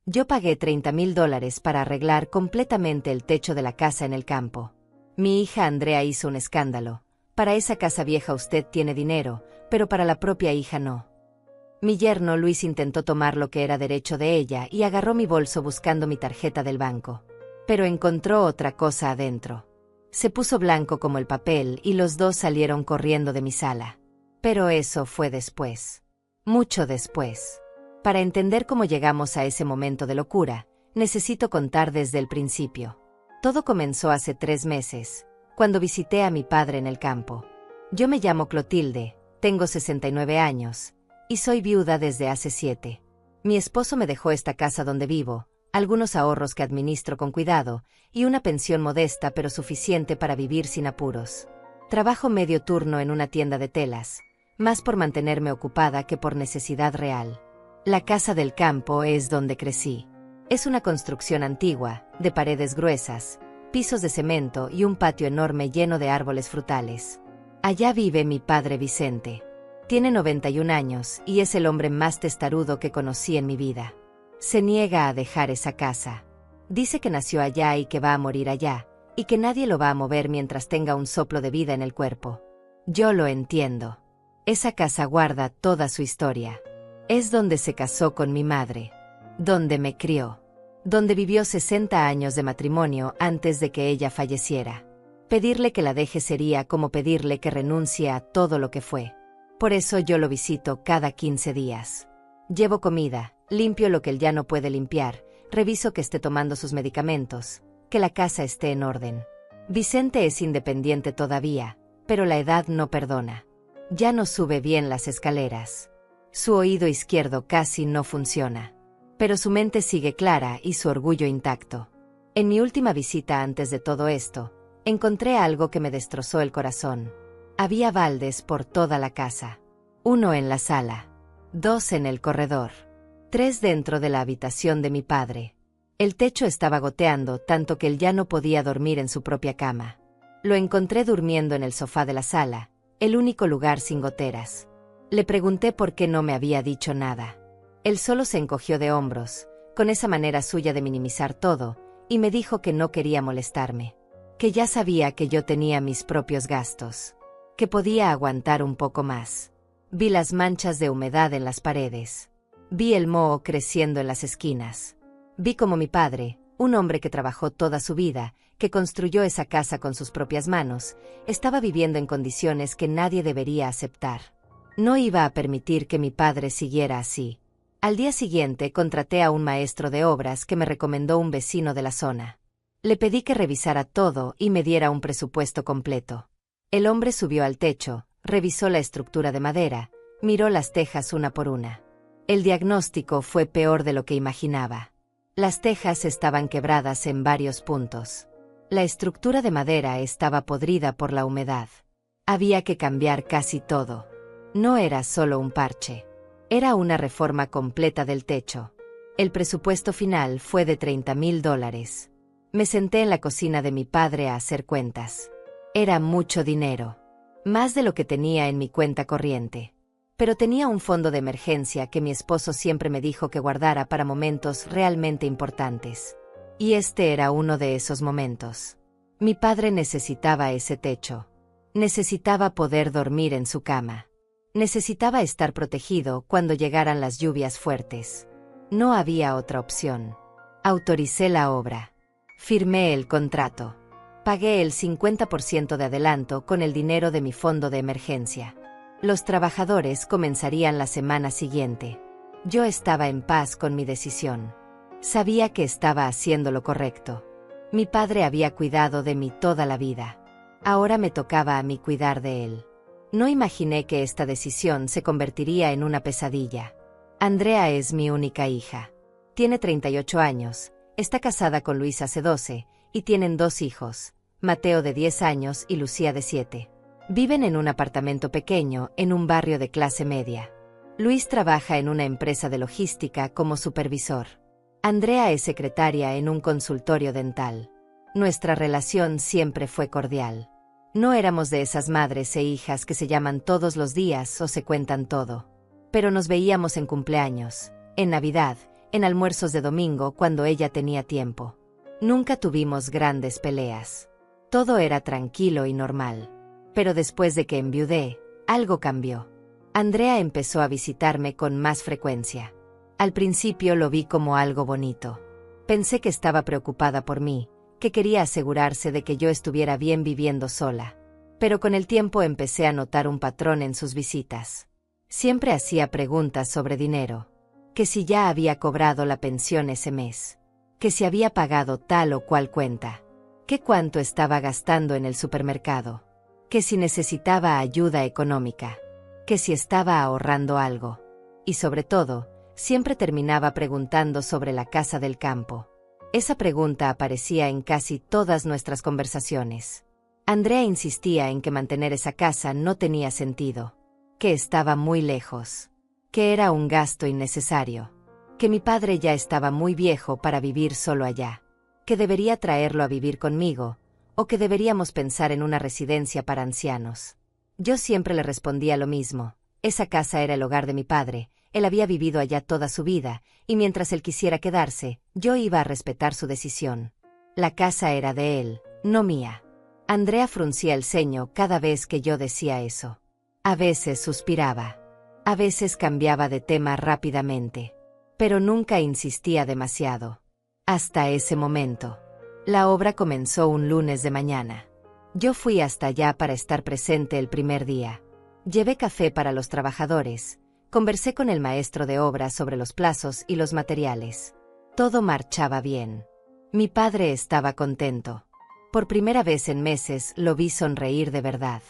Yo pagué $30,000 para arreglar completamente el techo de la casa en el campo. Mi hija Andrea hizo un escándalo. Para esa casa vieja usted tiene dinero, pero para la propia hija no. Mi yerno Luis intentó tomar lo que era derecho de ella y agarró mi bolso buscando mi tarjeta del banco. Pero encontró otra cosa adentro. Se puso blanco como el papel y los dos salieron corriendo de mi sala. Pero eso fue después. Mucho después. Para entender cómo llegamos a ese momento de locura, necesito contar desde el principio. Todo comenzó hace 3 meses, cuando visité a mi padre en el campo. Yo me llamo Clotilde, tengo 69 años, y soy viuda desde hace 7. Mi esposo me dejó esta casa donde vivo, algunos ahorros que administro con cuidado, y una pensión modesta pero suficiente para vivir sin apuros. Trabajo medio turno en una tienda de telas, más por mantenerme ocupada que por necesidad real. La casa del campo es donde crecí. Es una construcción antigua, de paredes gruesas, pisos de cemento y un patio enorme lleno de árboles frutales. Allá vive mi padre Vicente. Tiene 91 años y es el hombre más testarudo que conocí en mi vida. Se niega a dejar esa casa. Dice que nació allá y que va a morir allá, y que nadie lo va a mover mientras tenga un soplo de vida en el cuerpo. Yo lo entiendo. Esa casa guarda toda su historia. Es donde se casó con mi madre, donde me crió, donde vivió 60 años de matrimonio antes de que ella falleciera. Pedirle que la deje sería como pedirle que renuncie a todo lo que fue. Por eso yo lo visito cada 15 días. Llevo comida, limpio lo que él ya no puede limpiar, reviso que esté tomando sus medicamentos, que la casa esté en orden. Vicente es independiente todavía, pero la edad no perdona. Ya no sube bien las escaleras. Su oído izquierdo casi no funciona. Pero su mente sigue clara y su orgullo intacto. En mi última visita antes de todo esto, encontré algo que me destrozó el corazón. Había baldes por toda la casa. 1 en la sala, 2 en el corredor, 3 dentro de la habitación de mi padre. El techo estaba goteando tanto que él ya no podía dormir en su propia cama. Lo encontré durmiendo en el sofá de la sala, el único lugar sin goteras. Le pregunté por qué no me había dicho nada. Él solo se encogió de hombros, con esa manera suya de minimizar todo, y me dijo que no quería molestarme, que ya sabía que yo tenía mis propios gastos, que podía aguantar un poco más. Vi las manchas de humedad en las paredes. Vi el moho creciendo en las esquinas. Vi como mi padre, un hombre que trabajó toda su vida, que construyó esa casa con sus propias manos, estaba viviendo en condiciones que nadie debería aceptar. No iba a permitir que mi padre siguiera así. Al día siguiente contraté a un maestro de obras que me recomendó un vecino de la zona. Le pedí que revisara todo y me diera un presupuesto completo. El hombre subió al techo, revisó la estructura de madera, miró las tejas una por una. El diagnóstico fue peor de lo que imaginaba. Las tejas estaban quebradas en varios puntos. La estructura de madera estaba podrida por la humedad. Había que cambiar casi todo. No era solo un parche. Era una reforma completa del techo. El presupuesto final fue de $30,000. Me senté en la cocina de mi padre a hacer cuentas. Era mucho dinero. Más de lo que tenía en mi cuenta corriente. Pero tenía un fondo de emergencia que mi esposo siempre me dijo que guardara para momentos realmente importantes. Y este era uno de esos momentos. Mi padre necesitaba ese techo. Necesitaba poder dormir en su cama. Necesitaba estar protegido cuando llegaran las lluvias fuertes. No había otra opción. Autoricé la obra. Firmé el contrato. Pagué el 50% de adelanto con el dinero de mi fondo de emergencia. Los trabajadores comenzarían la semana siguiente. Yo estaba en paz con mi decisión. Sabía que estaba haciendo lo correcto. Mi padre había cuidado de mí toda la vida. Ahora me tocaba a mí cuidar de él. No imaginé que esta decisión se convertiría en una pesadilla. Andrea es mi única hija. Tiene 38 años, está casada con Luis hace 12, y tienen 2 hijos, Mateo de 10 años y Lucía de 7. Viven en un apartamento pequeño en un barrio de clase media. Luis trabaja en una empresa de logística como supervisor. Andrea es secretaria en un consultorio dental. Nuestra relación siempre fue cordial. No éramos de esas madres e hijas que se llaman todos los días o se cuentan todo. Pero nos veíamos en cumpleaños, en Navidad, en almuerzos de domingo cuando ella tenía tiempo. Nunca tuvimos grandes peleas. Todo era tranquilo y normal. Pero después de que enviudé, algo cambió. Andrea empezó a visitarme con más frecuencia. Al principio lo vi como algo bonito. Pensé que estaba preocupada por mí, que quería asegurarse de que yo estuviera bien viviendo sola. Pero con el tiempo empecé a notar un patrón en sus visitas. Siempre hacía preguntas sobre dinero. Que si ya había cobrado la pensión ese mes. Que si había pagado tal o cual cuenta. Que cuánto estaba gastando en el supermercado. Que si necesitaba ayuda económica. Que si estaba ahorrando algo. Y sobre todo, siempre terminaba preguntando sobre la casa del campo. Esa pregunta aparecía en casi todas nuestras conversaciones. Andrea insistía en que mantener esa casa no tenía sentido. Que estaba muy lejos. Que era un gasto innecesario. Que mi padre ya estaba muy viejo para vivir solo allá. Que debería traerlo a vivir conmigo, o que deberíamos pensar en una residencia para ancianos. Yo siempre le respondía lo mismo. Esa casa era el hogar de mi padre, él había vivido allá toda su vida, y mientras él quisiera quedarse, yo iba a respetar su decisión. La casa era de él, no mía. Andrea fruncía el ceño cada vez que yo decía eso. A veces suspiraba. A veces cambiaba de tema rápidamente. Pero nunca insistía demasiado. Hasta ese momento. La obra comenzó un lunes de mañana. Yo fui hasta allá para estar presente el primer día. Llevé café para los trabajadores. Conversé con el maestro de obra sobre los plazos y los materiales. Todo marchaba bien. Mi padre estaba contento. Por primera vez en meses lo vi sonreír de verdad.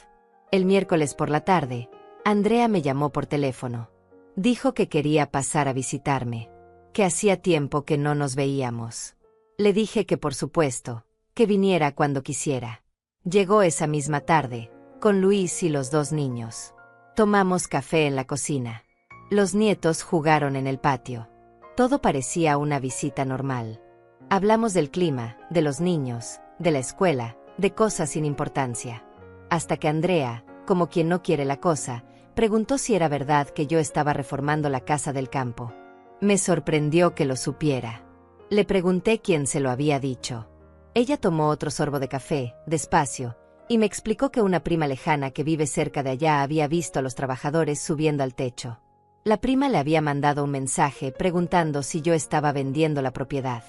El miércoles por la tarde, Andrea me llamó por teléfono. Dijo que quería pasar a visitarme. Que hacía tiempo que no nos veíamos. Le dije que por supuesto, que viniera cuando quisiera. Llegó esa misma tarde, con Luis y los 2 niños. Tomamos café en la cocina. Los nietos jugaron en el patio. Todo parecía una visita normal. Hablamos del clima, de los niños, de la escuela, de cosas sin importancia. Hasta que Andrea, como quien no quiere la cosa, preguntó si era verdad que yo estaba reformando la casa del campo. Me sorprendió que lo supiera. Le pregunté quién se lo había dicho. Ella tomó otro sorbo de café, despacio, y me explicó que una prima lejana que vive cerca de allá había visto a los trabajadores subiendo al techo. La prima le había mandado un mensaje preguntando si yo estaba vendiendo la propiedad.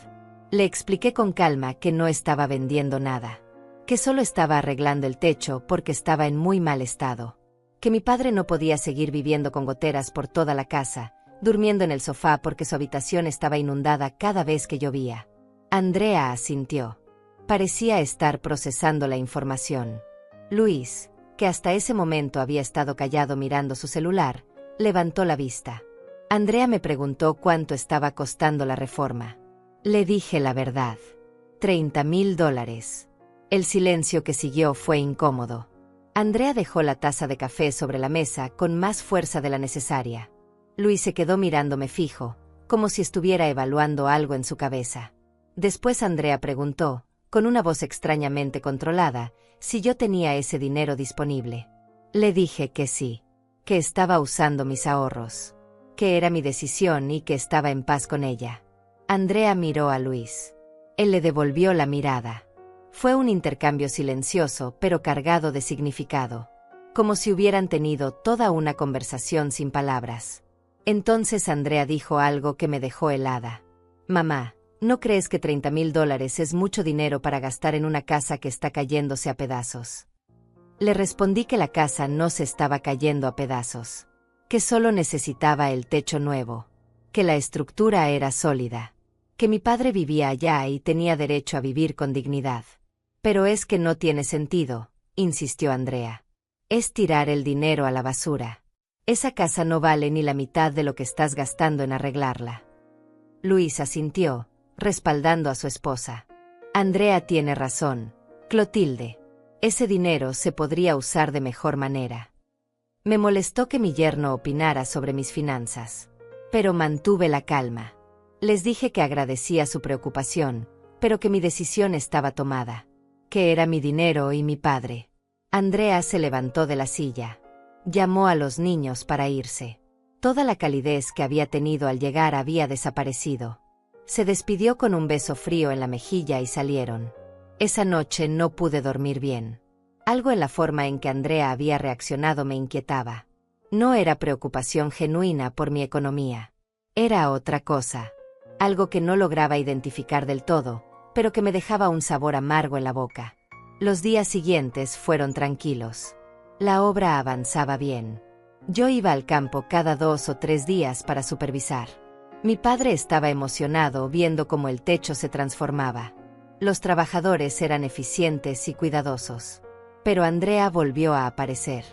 Le expliqué con calma que no estaba vendiendo nada. Que solo estaba arreglando el techo porque estaba en muy mal estado. Que mi padre no podía seguir viviendo con goteras por toda la casa, durmiendo en el sofá porque su habitación estaba inundada cada vez que llovía. Andrea asintió. Parecía estar procesando la información. Luis, que hasta ese momento había estado callado mirando su celular, levantó la vista. Andrea me preguntó cuánto estaba costando la reforma. Le dije la verdad. $30,000. El silencio que siguió fue incómodo. Andrea dejó la taza de café sobre la mesa con más fuerza de la necesaria. Luis se quedó mirándome fijo, como si estuviera evaluando algo en su cabeza. Después Andrea preguntó, con una voz extrañamente controlada, si yo tenía ese dinero disponible. Le dije que sí, que estaba usando mis ahorros, que era mi decisión y que estaba en paz con ella. Andrea miró a Luis. Él le devolvió la mirada. Fue un intercambio silencioso pero cargado de significado, como si hubieran tenido toda una conversación sin palabras. Entonces Andrea dijo algo que me dejó helada. Mamá, ¿no crees que $30,000 es mucho dinero para gastar en una casa que está cayéndose a pedazos? Le respondí que la casa no se estaba cayendo a pedazos, que solo necesitaba el techo nuevo, que la estructura era sólida, que mi padre vivía allá y tenía derecho a vivir con dignidad. Pero es que no tiene sentido, insistió Andrea. Es tirar el dinero a la basura. Esa casa no vale ni la mitad de lo que estás gastando en arreglarla. Luis asintió, respaldando a su esposa. Andrea tiene razón, Clotilde. Ese dinero se podría usar de mejor manera. Me molestó que mi yerno opinara sobre mis finanzas, pero mantuve la calma. Les dije que agradecía su preocupación, pero que mi decisión estaba tomada, que era mi dinero y mi padre. Andrea se levantó de la silla. Llamó a los niños para irse. Toda la calidez que había tenido al llegar había desaparecido. Se despidió con un beso frío en la mejilla y salieron. Esa noche no pude dormir bien. Algo en la forma en que Andrea había reaccionado me inquietaba. No era preocupación genuina por mi economía. Era otra cosa. Algo que no lograba identificar del todo, pero que me dejaba un sabor amargo en la boca. Los días siguientes fueron tranquilos. La obra avanzaba bien. Yo iba al campo cada 2 o 3 días para supervisar. Mi padre estaba emocionado viendo cómo el techo se transformaba. Los trabajadores eran eficientes y cuidadosos. Pero Andrea volvió a aparecer.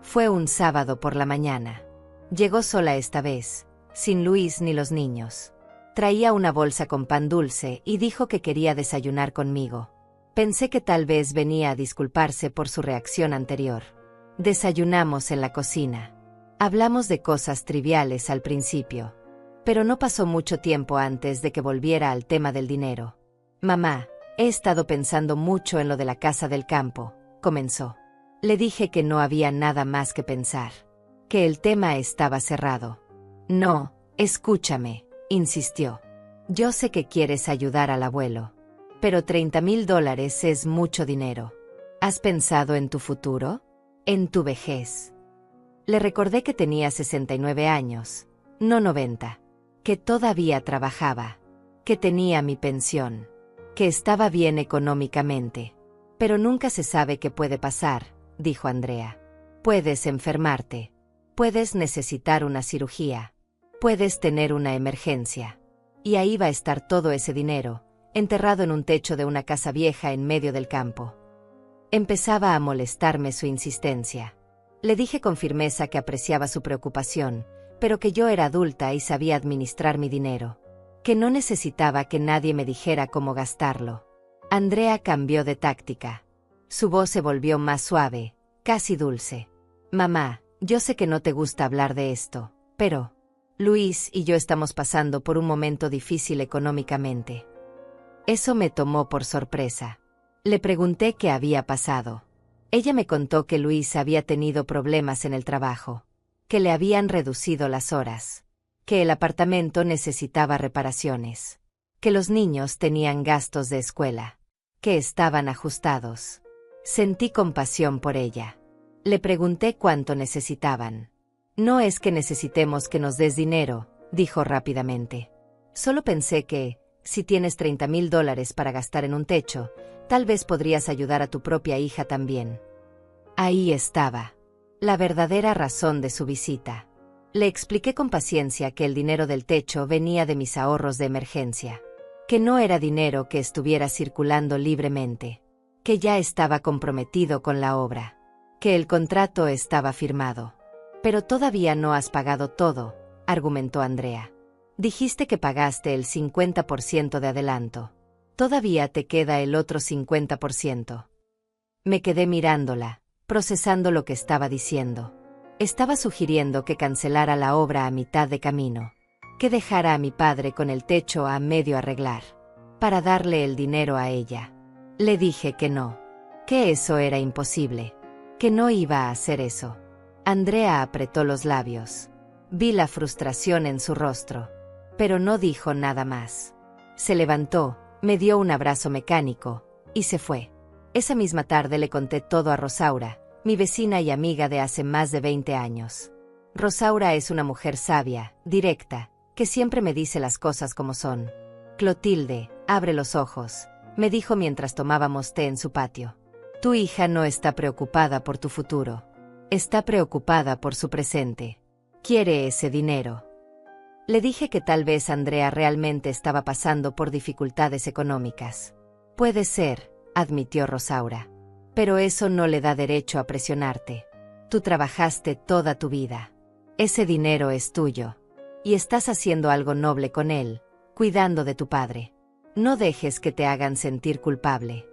Fue un sábado por la mañana. Llegó sola esta vez, sin Luis ni los niños. Traía una bolsa con pan dulce y dijo que quería desayunar conmigo. Pensé que tal vez venía a disculparse por su reacción anterior. Desayunamos en la cocina. Hablamos de cosas triviales al principio. Pero no pasó mucho tiempo antes de que volviera al tema del dinero. «Mamá, he estado pensando mucho en lo de la casa del campo», comenzó. Le dije que no había nada más que pensar. Que el tema estaba cerrado. «No, escúchame», insistió. «Yo sé que quieres ayudar al abuelo. Pero $30,000 es mucho dinero. ¿Has pensado en tu futuro? ¿En tu vejez?». Le recordé que tenía 69 años, no 90. Que todavía trabajaba. Que tenía mi pensión. Que estaba bien económicamente. «Pero nunca se sabe qué puede pasar», dijo Andrea. «Puedes enfermarte. Puedes necesitar una cirugía. Puedes tener una emergencia. Y ahí va a estar todo ese dinero, enterrado en un techo de una casa vieja en medio del campo». Empezaba a molestarme su insistencia. Le dije con firmeza que apreciaba su preocupación, pero que yo era adulta y sabía administrar mi dinero. Que no necesitaba que nadie me dijera cómo gastarlo. Andrea cambió de táctica. Su voz se volvió más suave, casi dulce. «Mamá, yo sé que no te gusta hablar de esto, pero Luis y yo estamos pasando por un momento difícil económicamente». Eso me tomó por sorpresa. Le pregunté qué había pasado. Ella me contó que Luis había tenido problemas en el trabajo, que le habían reducido las horas, que el apartamento necesitaba reparaciones, que los niños tenían gastos de escuela, que estaban ajustados. Sentí compasión por ella. Le pregunté cuánto necesitaban. «No es que necesitemos que nos des dinero», dijo rápidamente. «Solo pensé que, si tienes $30,000 para gastar en un techo, tal vez podrías ayudar a tu propia hija también». Ahí estaba. La verdadera razón de su visita. Le expliqué con paciencia que el dinero del techo venía de mis ahorros de emergencia. Que no era dinero que estuviera circulando libremente. Que ya estaba comprometido con la obra. Que el contrato estaba firmado. «Pero todavía no has pagado todo», argumentó Andrea. «Dijiste que pagaste el 50% de adelanto. Todavía te queda el otro 50%. Me quedé mirándola, procesando lo que estaba diciendo. Estaba sugiriendo que cancelara la obra a mitad de camino. Que dejara a mi padre con el techo a medio arreglar. Para darle el dinero a ella. Le dije que no. Que eso era imposible. Que no iba a hacer eso. Andrea apretó los labios. Vi la frustración en su rostro. Pero no dijo nada más. Se levantó, me dio un abrazo mecánico, y se fue. Esa misma tarde le conté todo a Rosaura, mi vecina y amiga de hace más de 20 años. Rosaura es una mujer sabia, directa, que siempre me dice las cosas como son. «Clotilde, abre los ojos», me dijo mientras tomábamos té en su patio. «Tu hija no está preocupada por tu futuro. Está preocupada por su presente. Quiere ese dinero». Le dije que tal vez Andrea realmente estaba pasando por dificultades económicas. «Puede ser», admitió Rosaura. «Pero eso no le da derecho a presionarte. Tú trabajaste toda tu vida. Ese dinero es tuyo. Y estás haciendo algo noble con él, cuidando de tu padre. No dejes que te hagan sentir culpable».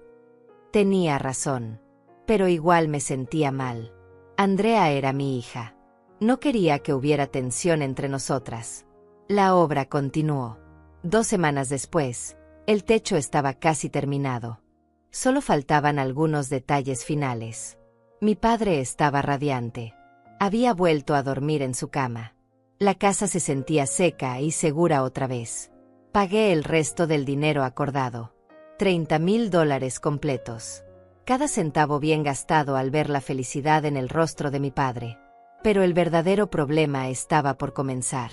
Tenía razón. Pero igual me sentía mal. Andrea era mi hija. No quería que hubiera tensión entre nosotras. La obra continuó. 2 semanas después, el techo estaba casi terminado. Solo faltaban algunos detalles finales. Mi padre estaba radiante. Había vuelto a dormir en su cama. La casa se sentía seca y segura otra vez. Pagué el resto del dinero acordado. $30,000 completos. Cada centavo bien gastado al ver la felicidad en el rostro de mi padre. Pero el verdadero problema estaba por comenzar.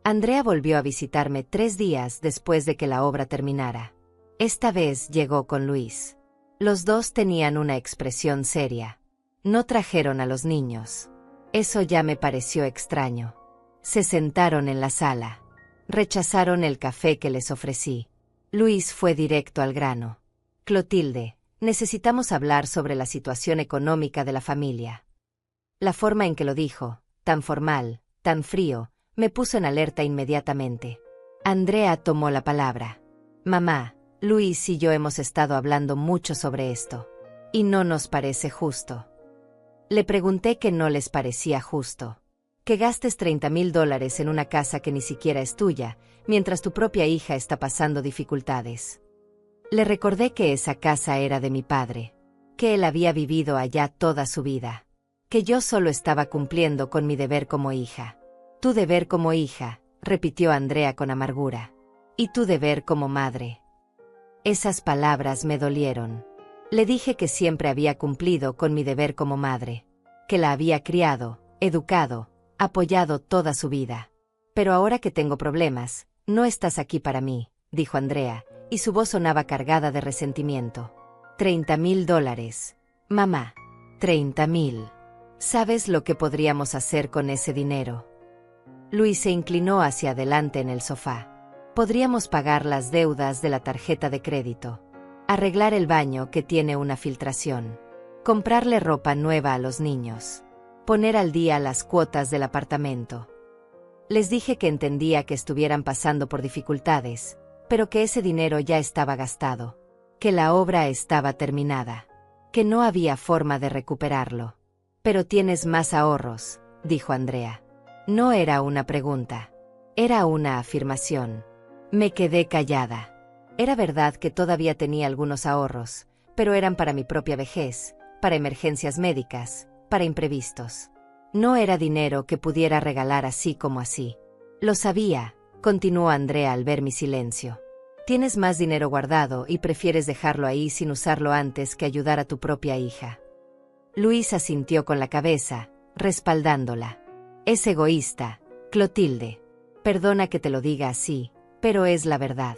Andrea volvió a visitarme 3 días después de que la obra terminara. Esta vez llegó con Luis. Los dos tenían una expresión seria. No trajeron a los niños. Eso ya me pareció extraño. Se sentaron en la sala. Rechazaron el café que les ofrecí. Luis fue directo al grano. Clotilde, necesitamos hablar sobre la situación económica de la familia. La forma en que lo dijo, tan formal, tan frío, me puso en alerta inmediatamente. Andrea tomó la palabra. Mamá, Luis y yo hemos estado hablando mucho sobre esto. Y no nos parece justo. Le pregunté que no les parecía justo. Que gastes $30,000 en una casa que ni siquiera es tuya, mientras tu propia hija está pasando dificultades. Le recordé que esa casa era de mi padre. Que él había vivido allá toda su vida. Que yo solo estaba cumpliendo con mi deber como hija. Tu deber como hija, repitió Andrea con amargura. Y tu deber como madre. Esas palabras me dolieron. Le dije que siempre había cumplido con mi deber como madre. Que la había criado, educado, apoyado toda su vida. Pero ahora que tengo problemas, no estás aquí para mí, dijo Andrea, y su voz sonaba cargada de resentimiento. $30,000. Mamá. 30,000. ¿Sabes lo que podríamos hacer con ese dinero? Luis se inclinó hacia adelante en el sofá. Podríamos pagar las deudas de la tarjeta de crédito. Arreglar el baño que tiene una filtración. Comprarle ropa nueva a los niños. Poner al día las cuotas del apartamento. Les dije que entendía que estuvieran pasando por dificultades, pero que ese dinero ya estaba gastado. Que la obra estaba terminada. Que no había forma de recuperarlo. Pero tienes más ahorros, dijo Andrea. No era una pregunta. Era una afirmación. Me quedé callada. Era verdad que todavía tenía algunos ahorros, pero eran para mi propia vejez, para emergencias médicas, para imprevistos. No era dinero que pudiera regalar así como así. Lo sabía, continuó Andrea al ver mi silencio. Tienes más dinero guardado y prefieres dejarlo ahí sin usarlo antes que ayudar a tu propia hija. Luis asintió con la cabeza, respaldándola. Es egoísta, Clotilde. Perdona que te lo diga así, pero es la verdad.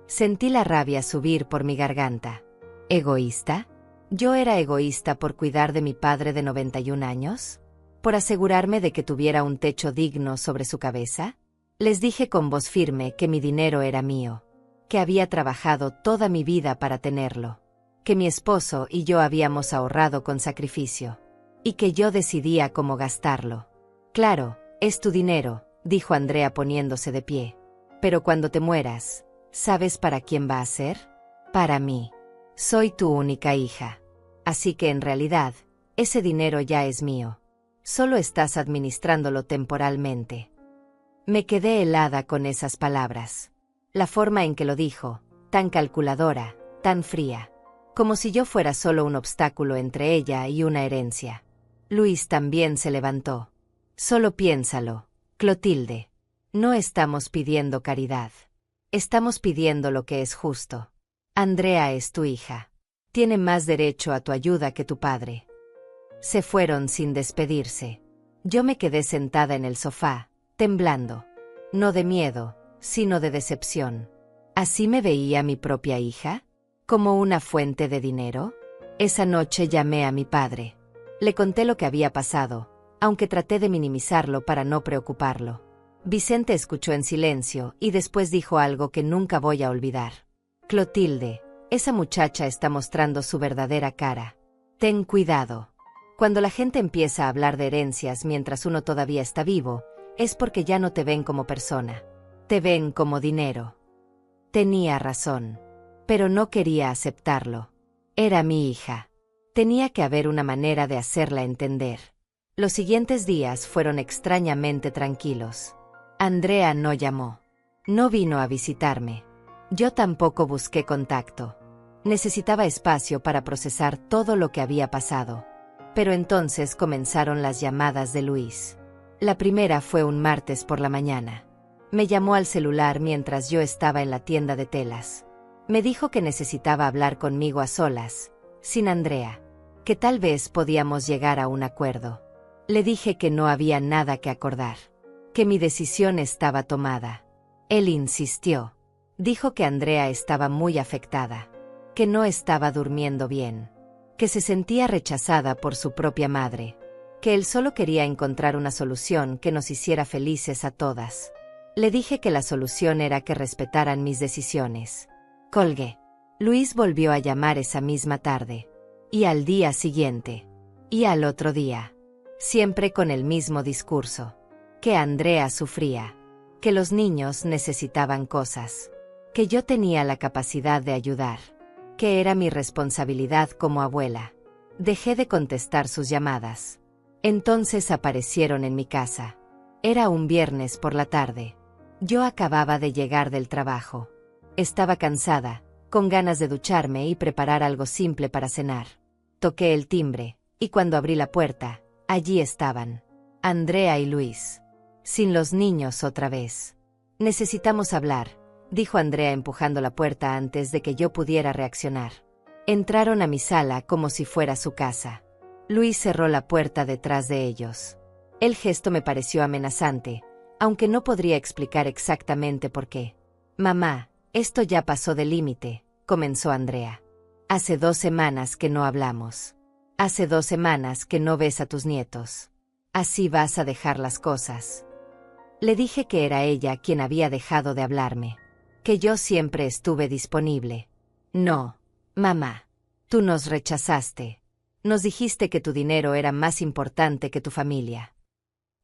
Sentí la rabia subir por mi garganta. ¿Egoísta? ¿Yo era egoísta por cuidar de mi padre de 91 años? ¿Por asegurarme de que tuviera un techo digno sobre su cabeza? Les dije con voz firme que mi dinero era mío, que había trabajado toda mi vida para tenerlo, que mi esposo y yo habíamos ahorrado con sacrificio, y que yo decidía cómo gastarlo. Claro, es tu dinero, dijo Andrea poniéndose de pie. Pero cuando te mueras, ¿sabes para quién va a ser? Para mí. Soy tu única hija. Así que en realidad, ese dinero ya es mío. Solo estás administrándolo temporalmente. Me quedé helada con esas palabras. La forma en que lo dijo, tan calculadora, tan fría. Como si yo fuera solo un obstáculo entre ella y una herencia. Luis también se levantó. Solo piénsalo, Clotilde. No estamos pidiendo caridad. Estamos pidiendo lo que es justo. Andrea es tu hija. Tiene más derecho a tu ayuda que tu padre. Se fueron sin despedirse. Yo me quedé sentada en el sofá, temblando. No de miedo, sino de decepción. ¿Así me veía mi propia hija? ¿Como una fuente de dinero? Esa noche llamé a mi padre. Le conté lo que había pasado, aunque traté de minimizarlo para no preocuparlo. Vicente escuchó en silencio y después dijo algo que nunca voy a olvidar. Clotilde, esa muchacha está mostrando su verdadera cara. Ten cuidado. Cuando la gente empieza a hablar de herencias mientras uno todavía está vivo, es porque ya no te ven como persona. Te ven como dinero. Tenía razón. Pero no quería aceptarlo. Era mi hija. Tenía que haber una manera de hacerla entender. Los siguientes días fueron extrañamente tranquilos. Andrea no llamó. No vino a visitarme. Yo tampoco busqué contacto. Necesitaba espacio para procesar todo lo que había pasado. Pero entonces comenzaron las llamadas de Luis. La primera fue un martes por la mañana. Me llamó al celular mientras yo estaba en la tienda de telas. Me dijo que necesitaba hablar conmigo a solas, sin Andrea, que tal vez podíamos llegar a un acuerdo. Le dije que no había nada que acordar, que mi decisión estaba tomada. Él insistió. Dijo que Andrea estaba muy afectada, que no estaba durmiendo bien, que se sentía rechazada por su propia madre, que él solo quería encontrar una solución que nos hiciera felices a todas. Le dije que la solución era que respetaran mis decisiones. Colgué. Luis volvió a llamar esa misma tarde. Y al día siguiente. Y al otro día. Siempre con el mismo discurso. Que Andrea sufría. Que los niños necesitaban cosas. Que yo tenía la capacidad de ayudar. Que era mi responsabilidad como abuela. Dejé de contestar sus llamadas. Entonces aparecieron en mi casa. Era un viernes por la tarde. Yo acababa de llegar del trabajo. Estaba cansada, con ganas de ducharme y preparar algo simple para cenar. Toqué el timbre, y cuando abrí la puerta, allí estaban. Andrea y Luis. Sin los niños otra vez. Necesitamos hablar, dijo Andrea empujando la puerta antes de que yo pudiera reaccionar. Entraron a mi sala como si fuera su casa. Luis cerró la puerta detrás de ellos. El gesto me pareció amenazante, aunque no podría explicar exactamente por qué. Mamá, esto ya pasó de límite, comenzó Andrea. Hace 2 semanas que no hablamos. Hace 2 semanas que no ves a tus nietos. Así vas a dejar las cosas. Le dije que era ella quien había dejado de hablarme. Que yo siempre estuve disponible. No, mamá. Tú nos rechazaste. Nos dijiste que tu dinero era más importante que tu familia.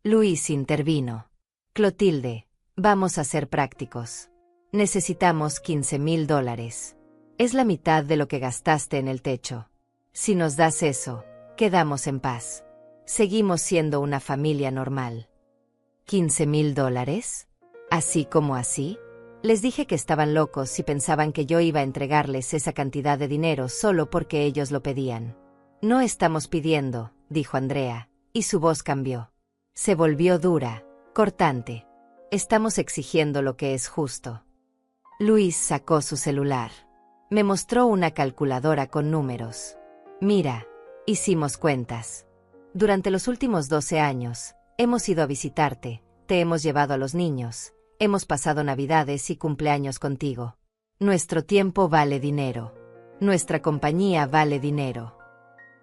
Luis intervino. Clotilde, vamos a ser prácticos. Necesitamos $15,000. Es la mitad de lo que gastaste en el techo. Si nos das eso, quedamos en paz. Seguimos siendo una familia normal. $15,000? ¿Así como así? Les dije que estaban locos si pensaban que yo iba a entregarles esa cantidad de dinero solo porque ellos lo pedían. No estamos pidiendo, dijo Andrea, y su voz cambió. Se volvió dura, cortante. Estamos exigiendo lo que es justo. Luis sacó su celular. Me mostró una calculadora con números. Mira, hicimos cuentas. Durante los últimos 12 años, hemos ido a visitarte, te hemos llevado a los niños, hemos pasado Navidades y cumpleaños contigo. Nuestro tiempo vale dinero. Nuestra compañía vale dinero.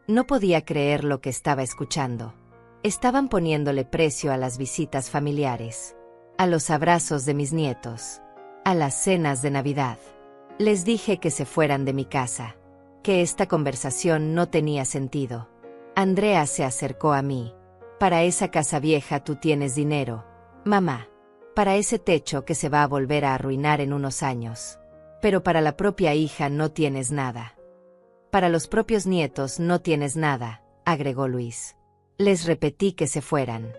No podía creer lo que estaba escuchando. Estaban poniéndole precio a las visitas familiares, a los abrazos de mis nietos, a las cenas de Navidad. Les dije que se fueran de mi casa, que esta conversación no tenía sentido. Andrea se acercó a mí. Para esa casa vieja tú tienes dinero, mamá. Para ese techo que se va a volver a arruinar en unos años. Pero para la propia hija no tienes nada. Para los propios nietos no tienes nada, agregó Luis. Les repetí que se fueran.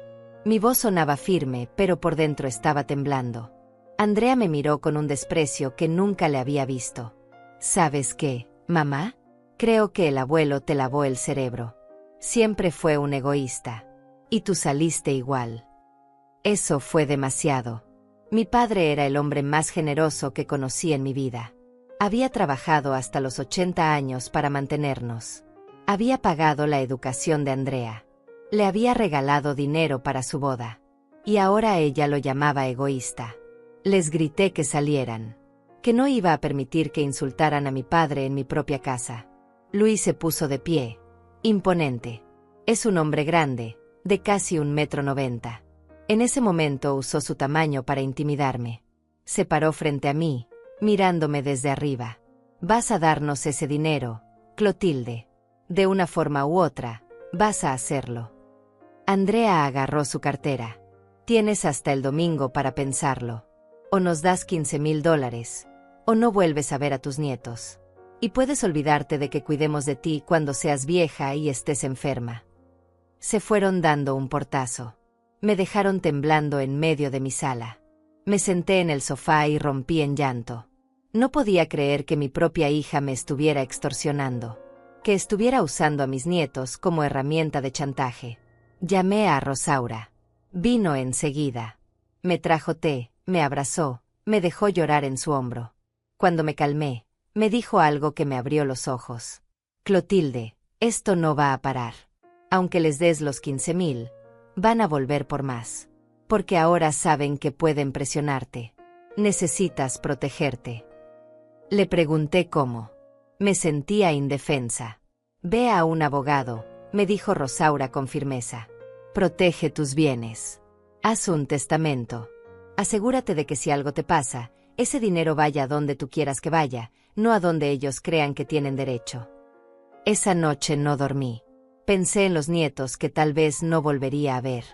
Mi voz sonaba firme, pero por dentro estaba temblando. Andrea me miró con un desprecio que nunca le había visto. ¿Sabes qué, mamá? Creo que el abuelo te lavó el cerebro. Siempre fue un egoísta. Y tú saliste igual. Eso fue demasiado. Mi padre era el hombre más generoso que conocí en mi vida. Había trabajado hasta los 80 años para mantenernos. Había pagado la educación de Andrea. Le había regalado dinero para su boda. Y ahora ella lo llamaba egoísta. Les grité que salieran. Que no iba a permitir que insultaran a mi padre en mi propia casa. Luis se puso de pie. Imponente. Es un hombre grande, de casi 1,90 m. En ese momento usó su tamaño para intimidarme. Se paró frente a mí, mirándome desde arriba. Vas a darnos ese dinero, Clotilde. De una forma u otra, vas a hacerlo. Andrea agarró su cartera. Tienes hasta el domingo para pensarlo. O nos das $15,000, o no vuelves a ver a tus nietos. Y puedes olvidarte de que cuidemos de ti cuando seas vieja y estés enferma. Se fueron dando un portazo. Me dejaron temblando en medio de mi sala. Me senté en el sofá y rompí en llanto. No podía creer que mi propia hija me estuviera extorsionando, que estuviera usando a mis nietos como herramienta de chantaje. Llamé a Rosaura. Vino enseguida. Me trajo té, me abrazó, me dejó llorar en su hombro. Cuando me calmé, me dijo algo que me abrió los ojos. Clotilde, esto no va a parar. Aunque les des los 15,000, van a volver por más. Porque ahora saben que pueden presionarte. Necesitas protegerte. Le pregunté cómo. Me sentía indefensa. Ve a un abogado, me dijo Rosaura con firmeza. Protege tus bienes. Haz un testamento. Asegúrate de que si algo te pasa, ese dinero vaya a donde tú quieras que vaya, no a donde ellos crean que tienen derecho. Esa noche no dormí. Pensé en los nietos que tal vez no volvería a ver.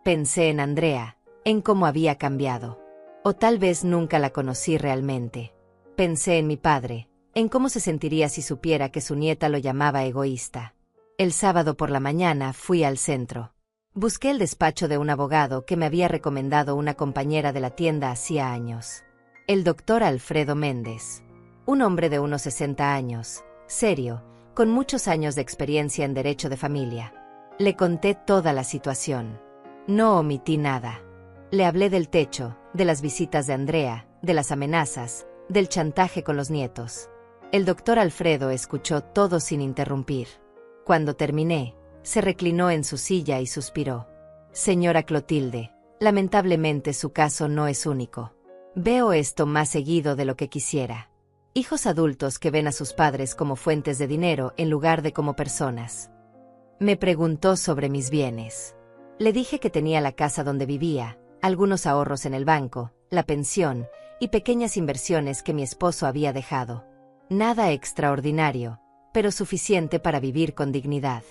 Pensé en Andrea, en cómo había cambiado. O tal vez nunca la conocí realmente. Pensé en mi padre, en cómo se sentiría si supiera que su nieta lo llamaba egoísta. El sábado por la mañana fui al centro. Busqué el despacho de un abogado que me había recomendado una compañera de la tienda hacía años. El doctor Alfredo Méndez. Un hombre de unos 60 años, serio, con muchos años de experiencia en derecho de familia. Le conté toda la situación. No omití nada. Le hablé del techo, de las visitas de Andrea, de las amenazas, del chantaje con los nietos. El doctor Alfredo escuchó todo sin interrumpir. Cuando terminé, se reclinó en su silla y suspiró. Señora Clotilde, lamentablemente su caso no es único. Veo esto más seguido de lo que quisiera. Hijos adultos que ven a sus padres como fuentes de dinero en lugar de como personas. Me preguntó sobre mis bienes. Le dije que tenía la casa donde vivía, algunos ahorros en el banco, la pensión y pequeñas inversiones que mi esposo había dejado. Nada extraordinario, pero suficiente para vivir con dignidad.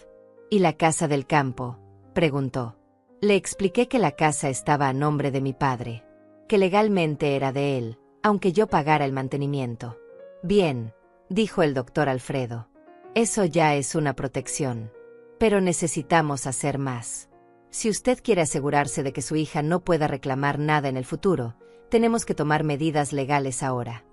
¿Y la casa del campo?, preguntó. Le expliqué que la casa estaba a nombre de mi padre, que legalmente era de él, aunque yo pagara el mantenimiento. Bien, dijo el doctor Alfredo. Eso ya es una protección. Pero necesitamos hacer más. Si usted quiere asegurarse de que su hija no pueda reclamar nada en el futuro, tenemos que tomar medidas legales ahora.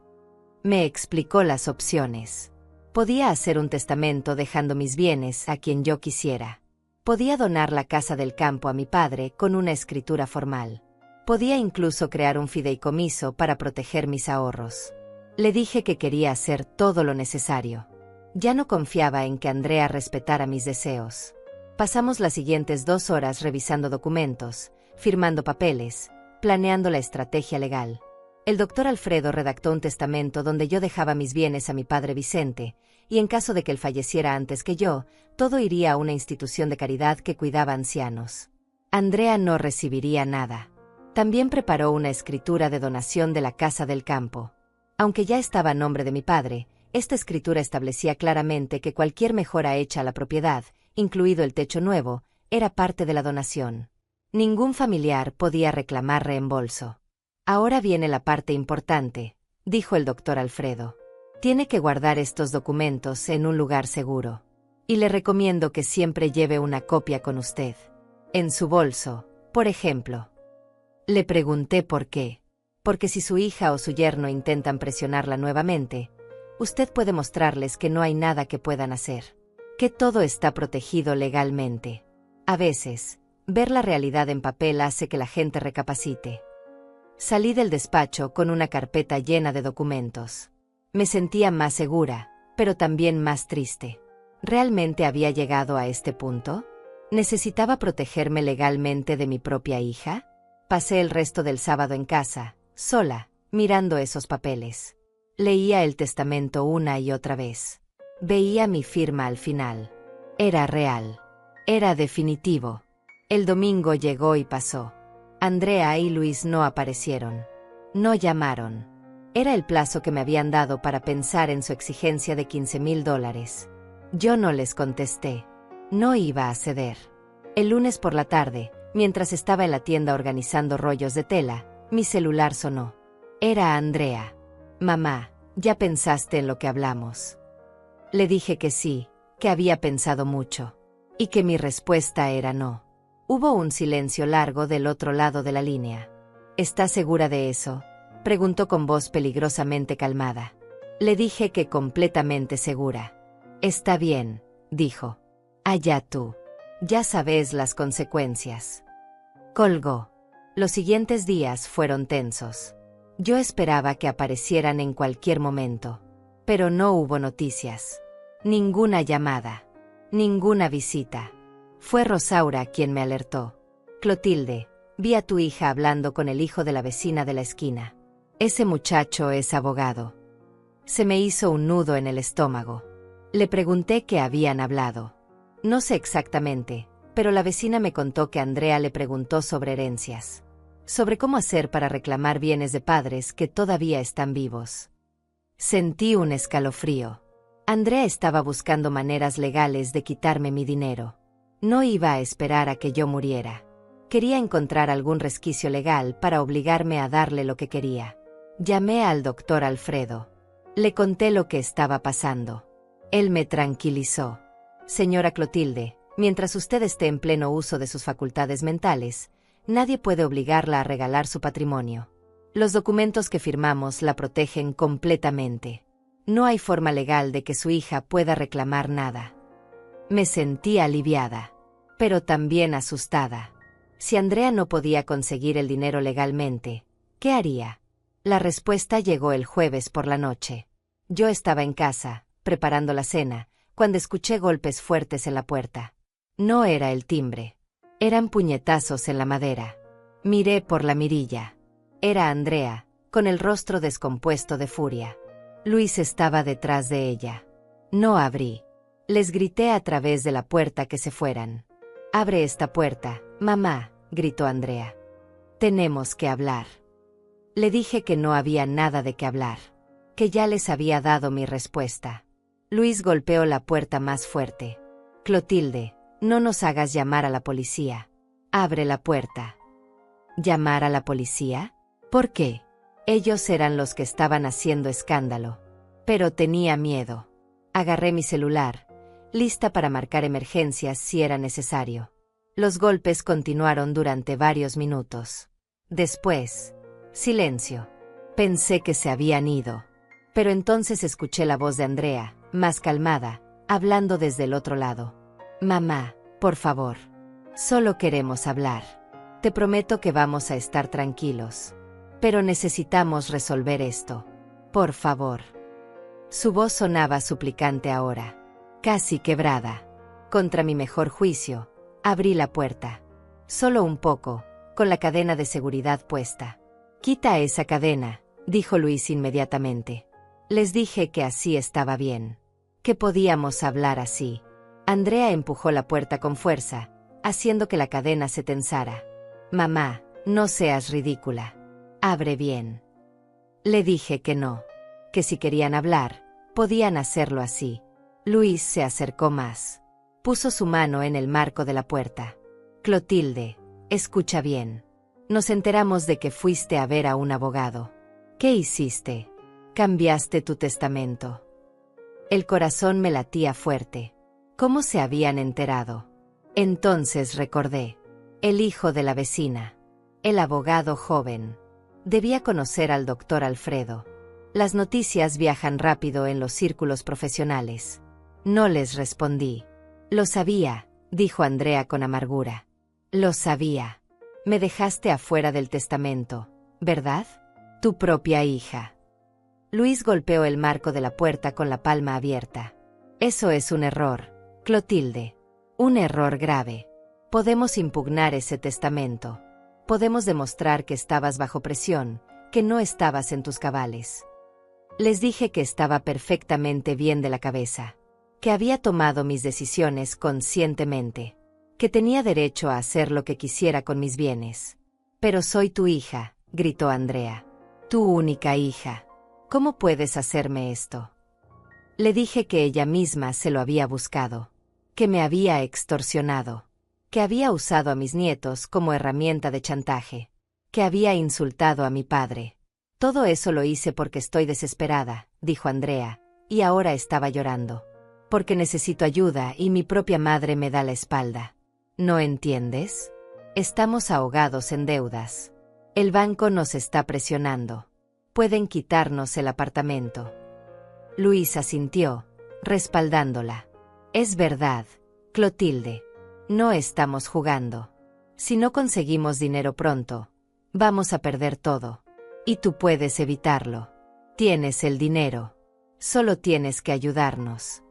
Me explicó las opciones. Podía hacer un testamento dejando mis bienes a quien yo quisiera. Podía donar la casa del campo a mi padre con una escritura formal. Podía incluso crear un fideicomiso para proteger mis ahorros. Le dije que quería hacer todo lo necesario. Ya no confiaba en que Andrea respetara mis deseos. Pasamos las siguientes 2 horas revisando documentos, firmando papeles, planeando la estrategia legal. El doctor Alfredo redactó un testamento donde yo dejaba mis bienes a mi padre Vicente, y en caso de que él falleciera antes que yo, todo iría a una institución de caridad que cuidaba ancianos. Andrea no recibiría nada. También preparó una escritura de donación de la casa del campo. Aunque ya estaba a nombre de mi padre, esta escritura establecía claramente que cualquier mejora hecha a la propiedad, incluido el techo nuevo, era parte de la donación. Ningún familiar podía reclamar reembolso. Ahora viene la parte importante, dijo el doctor Alfredo. Tiene que guardar estos documentos en un lugar seguro. Y le recomiendo que siempre lleve una copia con usted. En su bolso, por ejemplo. Le pregunté por qué. Porque si su hija o su yerno intentan presionarla nuevamente, usted puede mostrarles que no hay nada que puedan hacer. Que todo está protegido legalmente. A veces, ver la realidad en papel hace que la gente recapacite. Salí del despacho con una carpeta llena de documentos. Me sentía más segura, pero también más triste. ¿Realmente había llegado a este punto? ¿Necesitaba protegerme legalmente de mi propia hija? Pasé el resto del sábado en casa, sola, mirando esos papeles. Leía el testamento una y otra vez. Veía mi firma al final. Era real. Era definitivo. El domingo llegó y pasó. Andrea y Luis no aparecieron. No llamaron. Era el plazo que me habían dado para pensar en su exigencia de $15,000. Yo no les contesté. No iba a ceder. El lunes por la tarde, mientras estaba en la tienda organizando rollos de tela, mi celular sonó. Era Andrea. Mamá, ¿ya pensaste en lo que hablamos? Le dije que sí, que había pensado mucho. Y que mi respuesta era no. Hubo un silencio largo del otro lado de la línea. ¿Está segura de eso?, preguntó con voz peligrosamente calmada. Le dije que completamente segura. Está bien, dijo. Allá tú. Ya sabes las consecuencias. Colgó. Los siguientes días fueron tensos. Yo esperaba que aparecieran en cualquier momento. Pero no hubo noticias. Ninguna llamada. Ninguna visita. Fue Rosaura quien me alertó. Clotilde, vi a tu hija hablando con el hijo de la vecina de la esquina. Ese muchacho es abogado. Se me hizo un nudo en el estómago. Le pregunté qué habían hablado. No sé exactamente, pero la vecina me contó que Andrea le preguntó sobre herencias. Sobre cómo hacer para reclamar bienes de padres que todavía están vivos. Sentí un escalofrío. Andrea estaba buscando maneras legales de quitarme mi dinero. No iba a esperar a que yo muriera. Quería encontrar algún resquicio legal para obligarme a darle lo que quería. Llamé al doctor Alfredo. Le conté lo que estaba pasando. Él me tranquilizó. Señora Clotilde, mientras usted esté en pleno uso de sus facultades mentales, nadie puede obligarla a regalar su patrimonio. Los documentos que firmamos la protegen completamente. No hay forma legal de que su hija pueda reclamar nada. Me sentí aliviada, pero también asustada. Si Andrea no podía conseguir el dinero legalmente, ¿qué haría? La respuesta llegó el jueves por la noche. Yo estaba en casa, preparando la cena, cuando escuché golpes fuertes en la puerta. No era el timbre. Eran puñetazos en la madera. Miré por la mirilla. Era Andrea, con el rostro descompuesto de furia. Luis estaba detrás de ella. No abrí. Les grité a través de la puerta que se fueran. «Abre esta puerta, mamá», gritó Andrea. «Tenemos que hablar». Le dije que no había nada de qué hablar, que ya les había dado mi respuesta. Luis golpeó la puerta más fuerte. «Clotilde, no nos hagas llamar a la policía. Abre la puerta». ¿Llamar a la policía? ¿Por qué? Ellos eran los que estaban haciendo escándalo. Pero tenía miedo. Agarré mi celular, lista para marcar emergencias si era necesario. Los golpes continuaron durante varios minutos. Después, silencio. Pensé que se habían ido. Pero entonces escuché la voz de Andrea, más calmada, hablando desde el otro lado. «Mamá, por favor. Solo queremos hablar. Te prometo que vamos a estar tranquilos. Pero necesitamos resolver esto. Por favor». Su voz sonaba suplicante ahora, casi quebrada. Contra mi mejor juicio, abrí la puerta. Solo un poco, con la cadena de seguridad puesta. «Quita esa cadena», dijo Luis inmediatamente. Les dije que así estaba bien. Que podíamos hablar así. Andrea empujó la puerta con fuerza, haciendo que la cadena se tensara. «Mamá, no seas ridícula. Abre bien». Le dije que no. Que si querían hablar, podían hacerlo así. Luis se acercó más. Puso su mano en el marco de la puerta. «Clotilde, escucha bien. Nos enteramos de que fuiste a ver a un abogado. ¿Qué hiciste? Cambiaste tu testamento». El corazón me latía fuerte. ¿Cómo se habían enterado? Entonces recordé. El hijo de la vecina. El abogado joven. Debía conocer al doctor Alfredo. Las noticias viajan rápido en los círculos profesionales. No les respondí. «Lo sabía», dijo Andrea con amargura. «Lo sabía. Me dejaste afuera del testamento, ¿verdad? Tu propia hija». Luis golpeó el marco de la puerta con la palma abierta. «Eso es un error, Clotilde. Un error grave. Podemos impugnar ese testamento. Podemos demostrar que estabas bajo presión, que no estabas en tus cabales». Les dije que estaba perfectamente bien de la cabeza, que había tomado mis decisiones conscientemente, que tenía derecho a hacer lo que quisiera con mis bienes. «Pero soy tu hija», gritó Andrea. «Tu única hija. ¿Cómo puedes hacerme esto?» Le dije que ella misma se lo había buscado, que me había extorsionado, que había usado a mis nietos como herramienta de chantaje, que había insultado a mi padre. «Todo eso lo hice porque estoy desesperada», dijo Andrea, y ahora estaba llorando. «Porque necesito ayuda y mi propia madre me da la espalda. ¿No entiendes? Estamos ahogados en deudas. El banco nos está presionando. Pueden quitarnos el apartamento». Luis asintió, respaldándola. «Es verdad, Clotilde. No estamos jugando. Si no conseguimos dinero pronto, vamos a perder todo. Y tú puedes evitarlo. Tienes el dinero. Solo tienes que ayudarnos.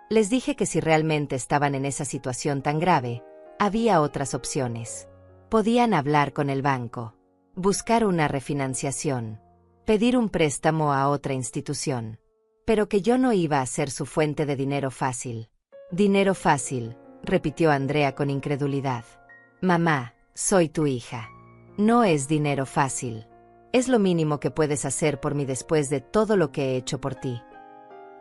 Les dije que si realmente estaban en esa situación tan grave, había otras opciones. Podían hablar con el banco, buscar una refinanciación, pedir un préstamo a otra institución. Pero que yo no iba a ser su fuente de dinero fácil. Dinero fácil, repitió Andrea con incredulidad. Mamá, soy tu hija. No es dinero fácil. Es lo mínimo que puedes hacer por mí después de todo lo que he hecho por ti.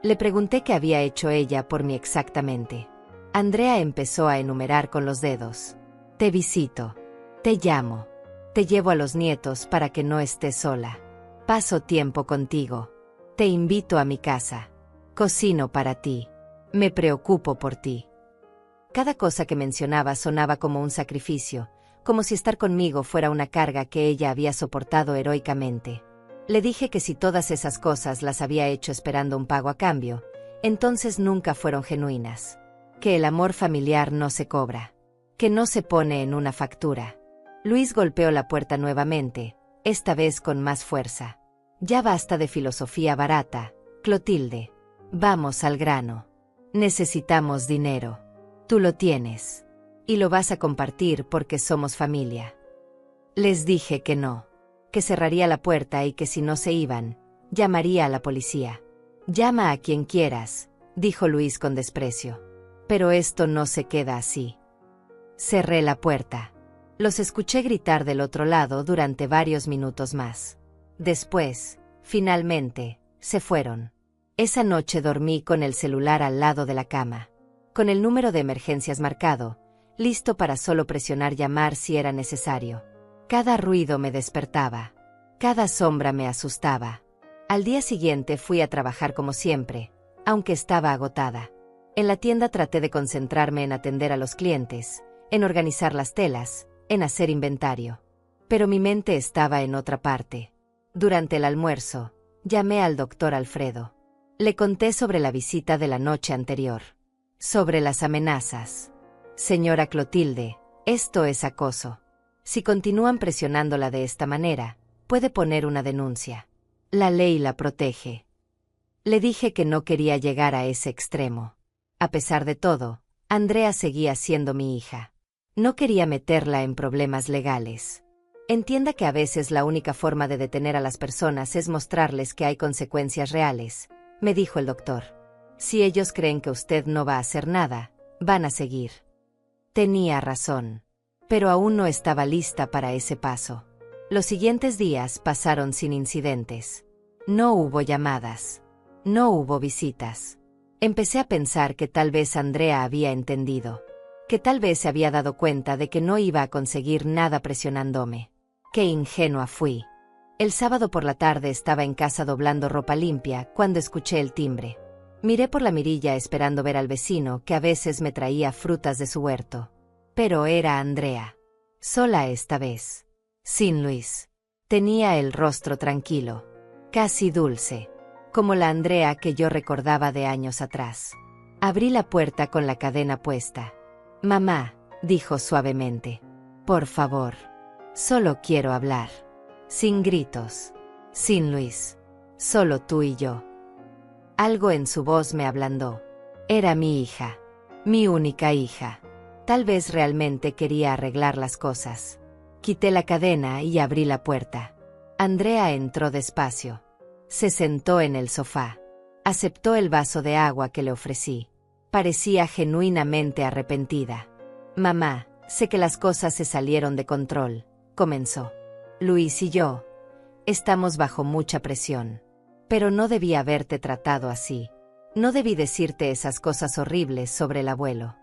Le pregunté qué había hecho ella por mí exactamente. Andrea empezó a enumerar con los dedos. Te visito. Te llamo. Te llevo a los nietos para que no estés sola. Paso tiempo contigo. Te invito a mi casa. Cocino para ti. Me preocupo por ti. Cada cosa que mencionaba sonaba como un sacrificio, como si estar conmigo fuera una carga que ella había soportado heroicamente. Le dije que si todas esas cosas las había hecho esperando un pago a cambio, entonces nunca fueron genuinas. Que el amor familiar no se cobra. Que no se pone en una factura. Luis golpeó la puerta nuevamente, esta vez con más fuerza. Ya basta de filosofía barata, Clotilde. Vamos al grano. Necesitamos dinero. Tú lo tienes. Y lo vas a compartir porque somos familia. Les dije que no. Que cerraría la puerta y que si no se iban, llamaría a la policía. Llama a quien quieras, dijo Luis con desprecio. Pero esto no se queda así. Cerré la puerta. Los escuché gritar del otro lado durante varios minutos más. Después, finalmente, se fueron. Esa noche dormí con el celular al lado de la cama, con el número de emergencias marcado, listo para solo presionar llamar si era necesario. Cada ruido me despertaba. Cada sombra me asustaba. Al día siguiente fui a trabajar como siempre, aunque estaba agotada. En la tienda traté de concentrarme en atender a los clientes, en organizar las telas, en hacer inventario. Pero mi mente estaba en otra parte. Durante el almuerzo, llamé al doctor Alfredo. Le conté sobre la visita de la noche anterior. Sobre las amenazas. Señora Clotilde, esto es acoso. Si continúan presionándola de esta manera, puede poner una denuncia. La ley la protege. Le dije que no quería llegar a ese extremo. A pesar de todo, Andrea seguía siendo mi hija. No quería meterla en problemas legales. Entienda que a veces la única forma de detener a las personas es mostrarles que hay consecuencias reales, me dijo el doctor. Si ellos creen que usted no va a hacer nada, van a seguir. Tenía razón. Pero aún no estaba lista para ese paso. Los siguientes días pasaron sin incidentes. No hubo llamadas. No hubo visitas. Empecé a pensar que tal vez Andrea había entendido. Que tal vez se había dado cuenta de que no iba a conseguir nada presionándome. Qué ingenua fui. El sábado por la tarde estaba en casa doblando ropa limpia cuando escuché el timbre. Miré por la mirilla esperando ver al vecino que a veces me traía frutas de su huerto. Pero era Andrea. Sola esta vez. Sin Luis. Tenía el rostro tranquilo. Casi dulce. Como la Andrea que yo recordaba de años atrás. Abrí la puerta con la cadena puesta. Mamá, dijo suavemente. Por favor. Solo quiero hablar. Sin gritos. Sin Luis. Solo tú y yo. Algo en su voz me ablandó. Era mi hija. Mi única hija. Tal vez realmente quería arreglar las cosas. Quité la cadena y abrí la puerta. Andrea entró despacio. Se sentó en el sofá. Aceptó el vaso de agua que le ofrecí. Parecía genuinamente arrepentida. Mamá, sé que las cosas se salieron de control, comenzó. Luis y yo estamos bajo mucha presión. Pero no debí haberte tratado así. No debí decirte esas cosas horribles sobre el abuelo.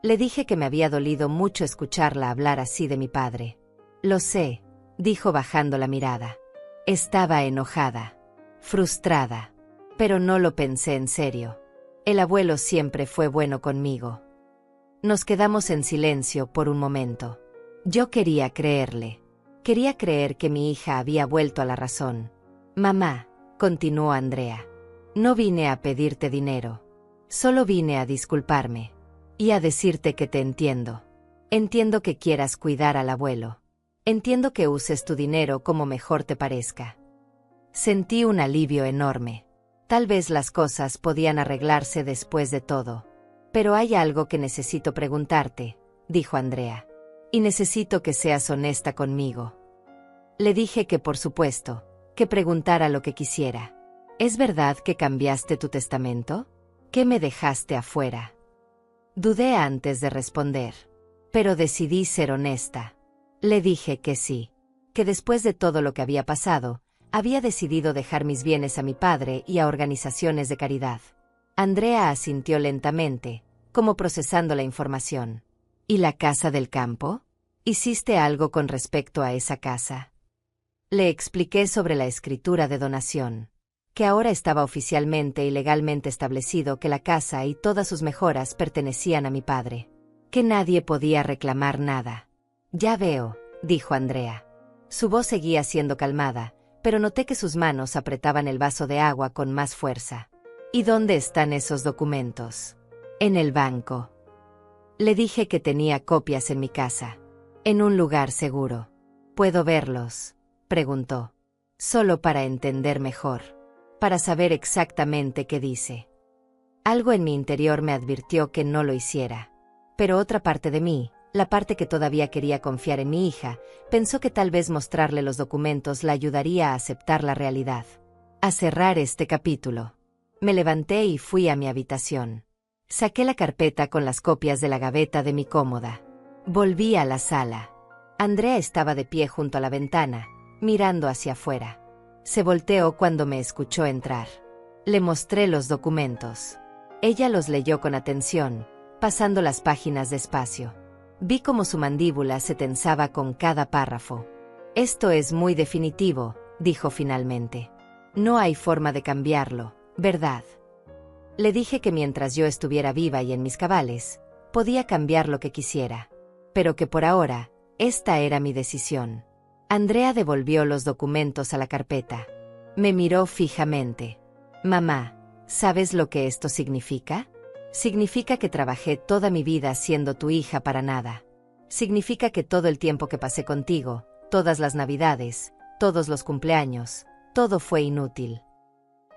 Le dije que me había dolido mucho escucharla hablar así de mi padre. Lo sé, dijo bajando la mirada. Estaba enojada, frustrada, pero no lo pensé en serio. El abuelo siempre fue bueno conmigo. Nos quedamos en silencio por un momento. Yo quería creerle. Quería creer que mi hija había vuelto a la razón. Mamá, continuó Andrea, no vine a pedirte dinero. Solo vine a disculparme. Y a decirte que te entiendo. Entiendo que quieras cuidar al abuelo. Entiendo que uses tu dinero como mejor te parezca. Sentí un alivio enorme. Tal vez las cosas podían arreglarse después de todo. Pero hay algo que necesito preguntarte, dijo Andrea. Y necesito que seas honesta conmigo. Le dije que por supuesto, que preguntara lo que quisiera. ¿Es verdad que cambiaste tu testamento? ¿Qué me dejaste afuera? Dudé antes de responder, pero decidí ser honesta. Le dije que sí, que después de todo lo que había pasado, había decidido dejar mis bienes a mi padre y a organizaciones de caridad. Andrea asintió lentamente, como procesando la información. ¿Y la casa del campo? ¿Hiciste algo con respecto a esa casa? Le expliqué sobre la escritura de donación, que ahora estaba oficialmente y legalmente establecido que la casa y todas sus mejoras pertenecían a mi padre, que nadie podía reclamar nada. Ya veo, dijo Andrea. Su voz seguía siendo calmada, pero noté que sus manos apretaban el vaso de agua con más fuerza. ¿Y dónde están esos documentos? En el banco. Le dije que tenía copias en mi casa, en un lugar seguro. ¿Puedo verlos?, preguntó. Solo para entender mejor, para saber exactamente qué dice. Algo en mi interior me advirtió que no lo hiciera, pero otra parte de mí, la parte que todavía quería confiar en mi hija, pensó que tal vez mostrarle los documentos la ayudaría a aceptar la realidad. A cerrar este capítulo. Me levanté y fui a mi habitación. Saqué la carpeta con las copias de la gaveta de mi cómoda. Volví a la sala. Andrea estaba de pie junto a la ventana, mirando hacia afuera. Se volteó cuando me escuchó entrar. Le mostré los documentos. Ella los leyó con atención, pasando las páginas despacio. Vi cómo su mandíbula se tensaba con cada párrafo. Esto es muy definitivo, dijo finalmente. No hay forma de cambiarlo, ¿verdad? Le dije que mientras yo estuviera viva y en mis cabales, podía cambiar lo que quisiera, pero que por ahora, esta era mi decisión. Andrea devolvió los documentos a la carpeta. Me miró fijamente. Mamá, ¿sabes lo que esto significa? Significa que trabajé toda mi vida siendo tu hija para nada. Significa que todo el tiempo que pasé contigo, todas las navidades, todos los cumpleaños, todo fue inútil.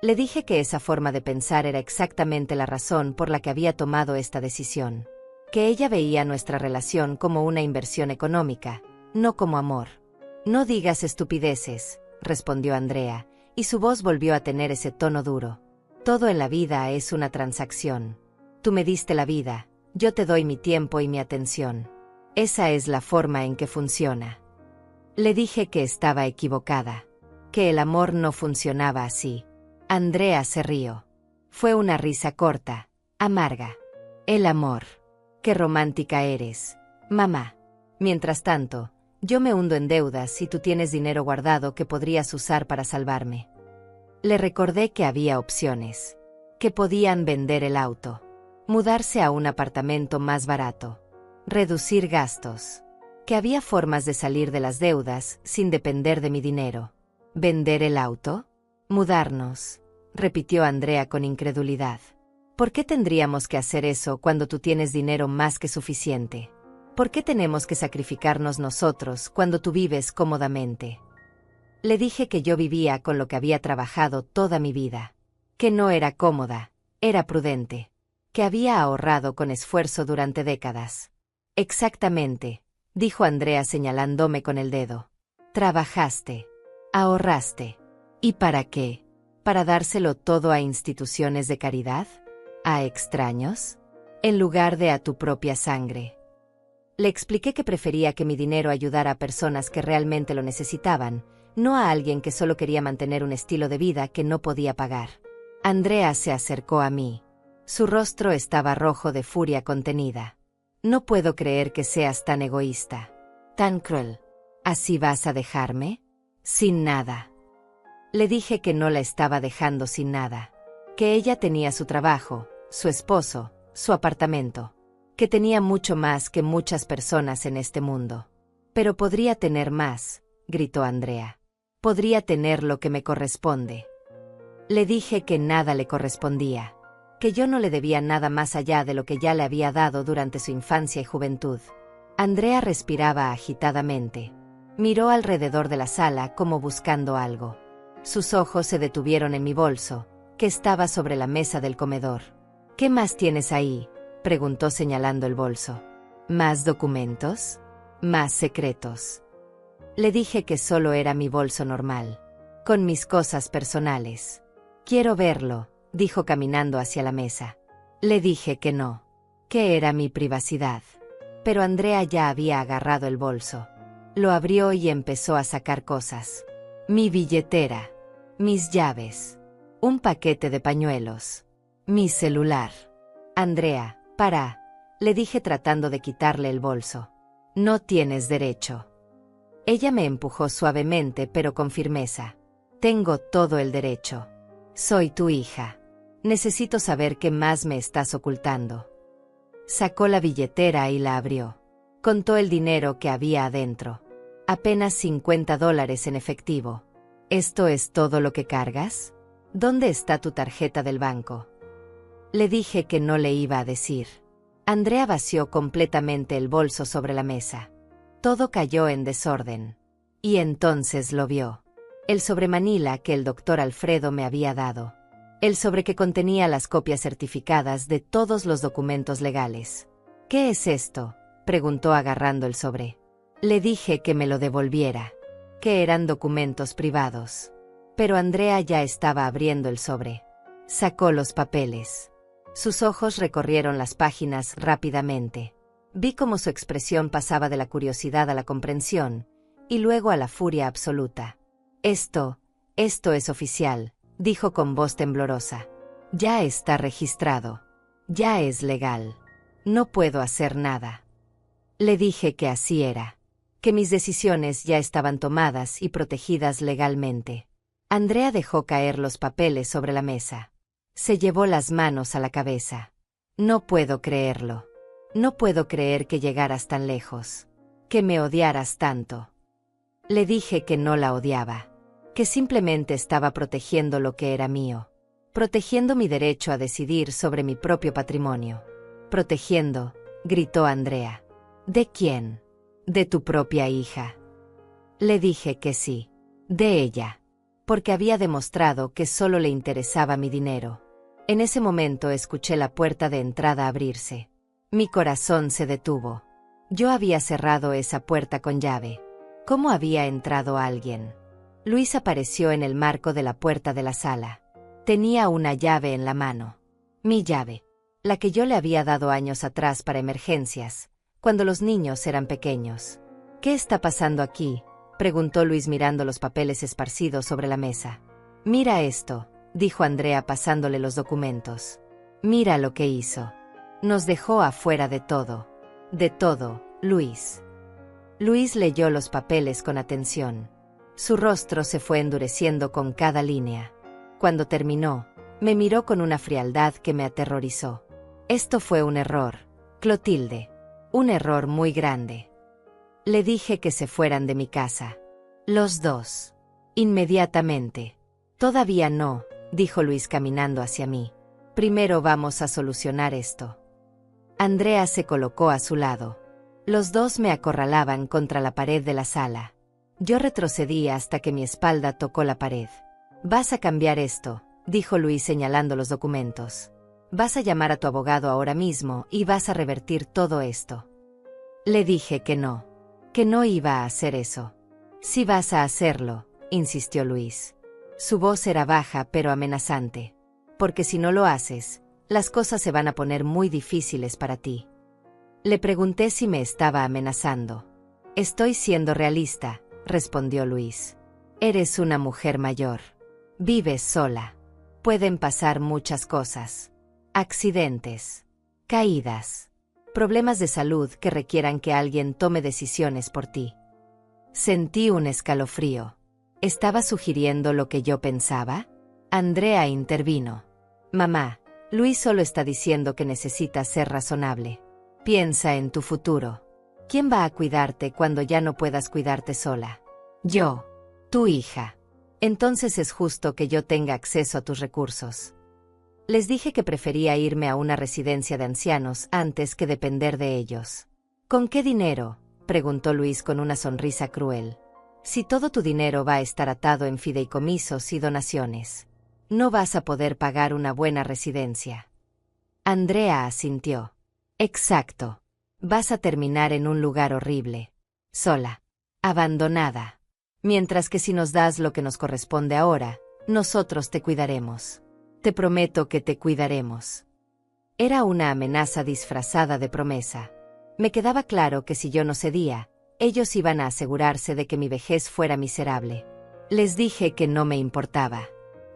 Le dije que esa forma de pensar era exactamente la razón por la que había tomado esta decisión. Que ella veía nuestra relación como una inversión económica, no como amor. No digas estupideces, respondió Andrea, y su voz volvió a tener ese tono duro. Todo en la vida es una transacción. Tú me diste la vida, yo te doy mi tiempo y mi atención. Esa es la forma en que funciona. Le dije que estaba equivocada, que el amor no funcionaba así. Andrea se rió. Fue una risa corta, amarga. El amor. Qué romántica eres, mamá. Mientras tanto, yo me hundo en deudas y tú tienes dinero guardado que podrías usar para salvarme. Le recordé que había opciones, que podían vender el auto, mudarse a un apartamento más barato, reducir gastos, que había formas de salir de las deudas sin depender de mi dinero. ¿Vender el auto? Mudarnos, repitió Andrea con incredulidad. ¿Por qué tendríamos que hacer eso cuando tú tienes dinero más que suficiente? ¿Por qué tenemos que sacrificarnos nosotros cuando tú vives cómodamente? Le dije que yo vivía con lo que había trabajado toda mi vida, que no era cómoda, era prudente, que había ahorrado con esfuerzo durante décadas. Exactamente, dijo Andrea señalándome con el dedo. Trabajaste, ahorraste. ¿Y para qué? ¿Para dárselo todo a instituciones de caridad? ¿A extraños? En lugar de a tu propia sangre. Le expliqué que prefería que mi dinero ayudara a personas que realmente lo necesitaban, no a alguien que solo quería mantener un estilo de vida que no podía pagar. Andrea se acercó a mí. Su rostro estaba rojo de furia contenida. No puedo creer que seas tan egoísta, tan cruel. ¿Así vas a dejarme? Sin nada. Le dije que no la estaba dejando sin nada, que ella tenía su trabajo, su esposo, su apartamento, que tenía mucho más que muchas personas en este mundo. Pero podría tener más, gritó Andrea. Podría tener lo que me corresponde. Le dije que nada le correspondía, que yo no le debía nada más allá de lo que ya le había dado durante su infancia y juventud. Andrea respiraba agitadamente. Miró alrededor de la sala como buscando algo. Sus ojos se detuvieron en mi bolso, que estaba sobre la mesa del comedor. ¿Qué más tienes ahí?, preguntó señalando el bolso. ¿Más documentos? ¿Más secretos? Le dije que solo era mi bolso normal, con mis cosas personales. Quiero verlo, dijo caminando hacia la mesa. Le dije que no, que era mi privacidad. Pero Andrea ya había agarrado el bolso. Lo abrió y empezó a sacar cosas. Mi billetera, mis llaves, un paquete de pañuelos, mi celular. Andrea, para, le dije tratando de quitarle el bolso. No tienes derecho. Ella me empujó suavemente pero con firmeza. Tengo todo el derecho. Soy tu hija. Necesito saber qué más me estás ocultando. Sacó la billetera y la abrió. Contó el dinero que había adentro. Apenas $50 en efectivo. ¿Esto es todo lo que cargas? ¿Dónde está tu tarjeta del banco? Le dije que no le iba a decir. Andrea vació completamente el bolso sobre la mesa. Todo cayó en desorden. Y entonces lo vio. El sobre Manila que el doctor Alfredo me había dado. El sobre que contenía las copias certificadas de todos los documentos legales. ¿Qué es esto?, preguntó agarrando el sobre. Le dije que me lo devolviera, que eran documentos privados. Pero Andrea ya estaba abriendo el sobre. Sacó los papeles. Sus ojos recorrieron las páginas rápidamente. Vi cómo su expresión pasaba de la curiosidad a la comprensión, y luego a la furia absoluta. Esto es oficial, dijo con voz temblorosa. Ya está registrado. Ya es legal. No puedo hacer nada. Le dije que así era. Que mis decisiones ya estaban tomadas y protegidas legalmente. Andrea dejó caer los papeles sobre la mesa. Se llevó las manos a la cabeza. No puedo creerlo. No puedo creer que llegaras tan lejos. Que me odiaras tanto. Le dije que no la odiaba. Que simplemente estaba protegiendo lo que era mío. Protegiendo mi derecho a decidir sobre mi propio patrimonio. Protegiendo, gritó Andrea. ¿De quién? ¿De tu propia hija? Le dije que sí. De ella. Porque había demostrado que solo le interesaba mi dinero. En ese momento escuché la puerta de entrada abrirse. Mi corazón se detuvo. Yo había cerrado esa puerta con llave. ¿Cómo había entrado alguien? Luis apareció en el marco de la puerta de la sala. Tenía una llave en la mano. Mi llave. La que yo le había dado años atrás para emergencias, cuando los niños eran pequeños. ¿Qué está pasando aquí?, preguntó Luis mirando los papeles esparcidos sobre la mesa. Mira esto, dijo Andrea pasándole los documentos. Mira lo que hizo. Nos dejó afuera de todo. De todo, Luis. Luis leyó los papeles con atención. Su rostro se fue endureciendo con cada línea. Cuando terminó, me miró con una frialdad que me aterrorizó. Esto fue un error, Clotilde. Un error muy grande. Le dije que se fueran de mi casa. Los dos. Inmediatamente. Todavía no, dijo Luis caminando hacia mí. Primero vamos a solucionar esto. Andrea se colocó a su lado. Los dos me acorralaban contra la pared de la sala. Yo retrocedí hasta que mi espalda tocó la pared. Vas a cambiar esto, dijo Luis señalando los documentos. Vas a llamar a tu abogado ahora mismo y vas a revertir todo esto. Le dije que no iba a hacer eso. Sí vas a hacerlo, insistió Luis. Su voz era baja pero amenazante. Porque si no lo haces, las cosas se van a poner muy difíciles para ti. Le pregunté si me estaba amenazando. Estoy siendo realista, respondió Luis. Eres una mujer mayor. Vives sola. Pueden pasar muchas cosas. Accidentes. Caídas. Problemas de salud que requieran que alguien tome decisiones por ti. Sentí un escalofrío. ¿Estaba sugiriendo lo que yo pensaba? Andrea intervino. Mamá, Luis solo está diciendo que necesitas ser razonable. Piensa en tu futuro. ¿Quién va a cuidarte cuando ya no puedas cuidarte sola? Yo. Tu hija. Entonces es justo que yo tenga acceso a tus recursos. Les dije que prefería irme a una residencia de ancianos antes que depender de ellos. ¿Con qué dinero?, preguntó Luis con una sonrisa cruel. Si todo tu dinero va a estar atado en fideicomisos y donaciones, no vas a poder pagar una buena residencia. Andrea asintió. Exacto. Vas a terminar en un lugar horrible. Sola. Abandonada. Mientras que si nos das lo que nos corresponde ahora, nosotros te cuidaremos. Te prometo que te cuidaremos. Era una amenaza disfrazada de promesa. Me quedaba claro que si yo no cedía, ellos iban a asegurarse de que mi vejez fuera miserable. Les dije que no me importaba,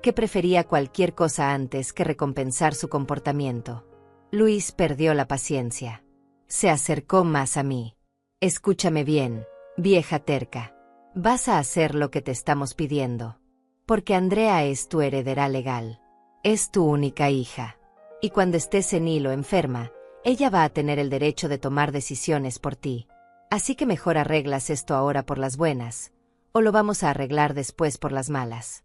que prefería cualquier cosa antes que recompensar su comportamiento. Luis perdió la paciencia. Se acercó más a mí. Escúchame bien, vieja terca. Vas a hacer lo que te estamos pidiendo. Porque Andrea es tu heredera legal. Es tu única hija. Y cuando estés senil o enferma, ella va a tener el derecho de tomar decisiones por ti. Así que mejor arreglas esto ahora por las buenas, o lo vamos a arreglar después por las malas.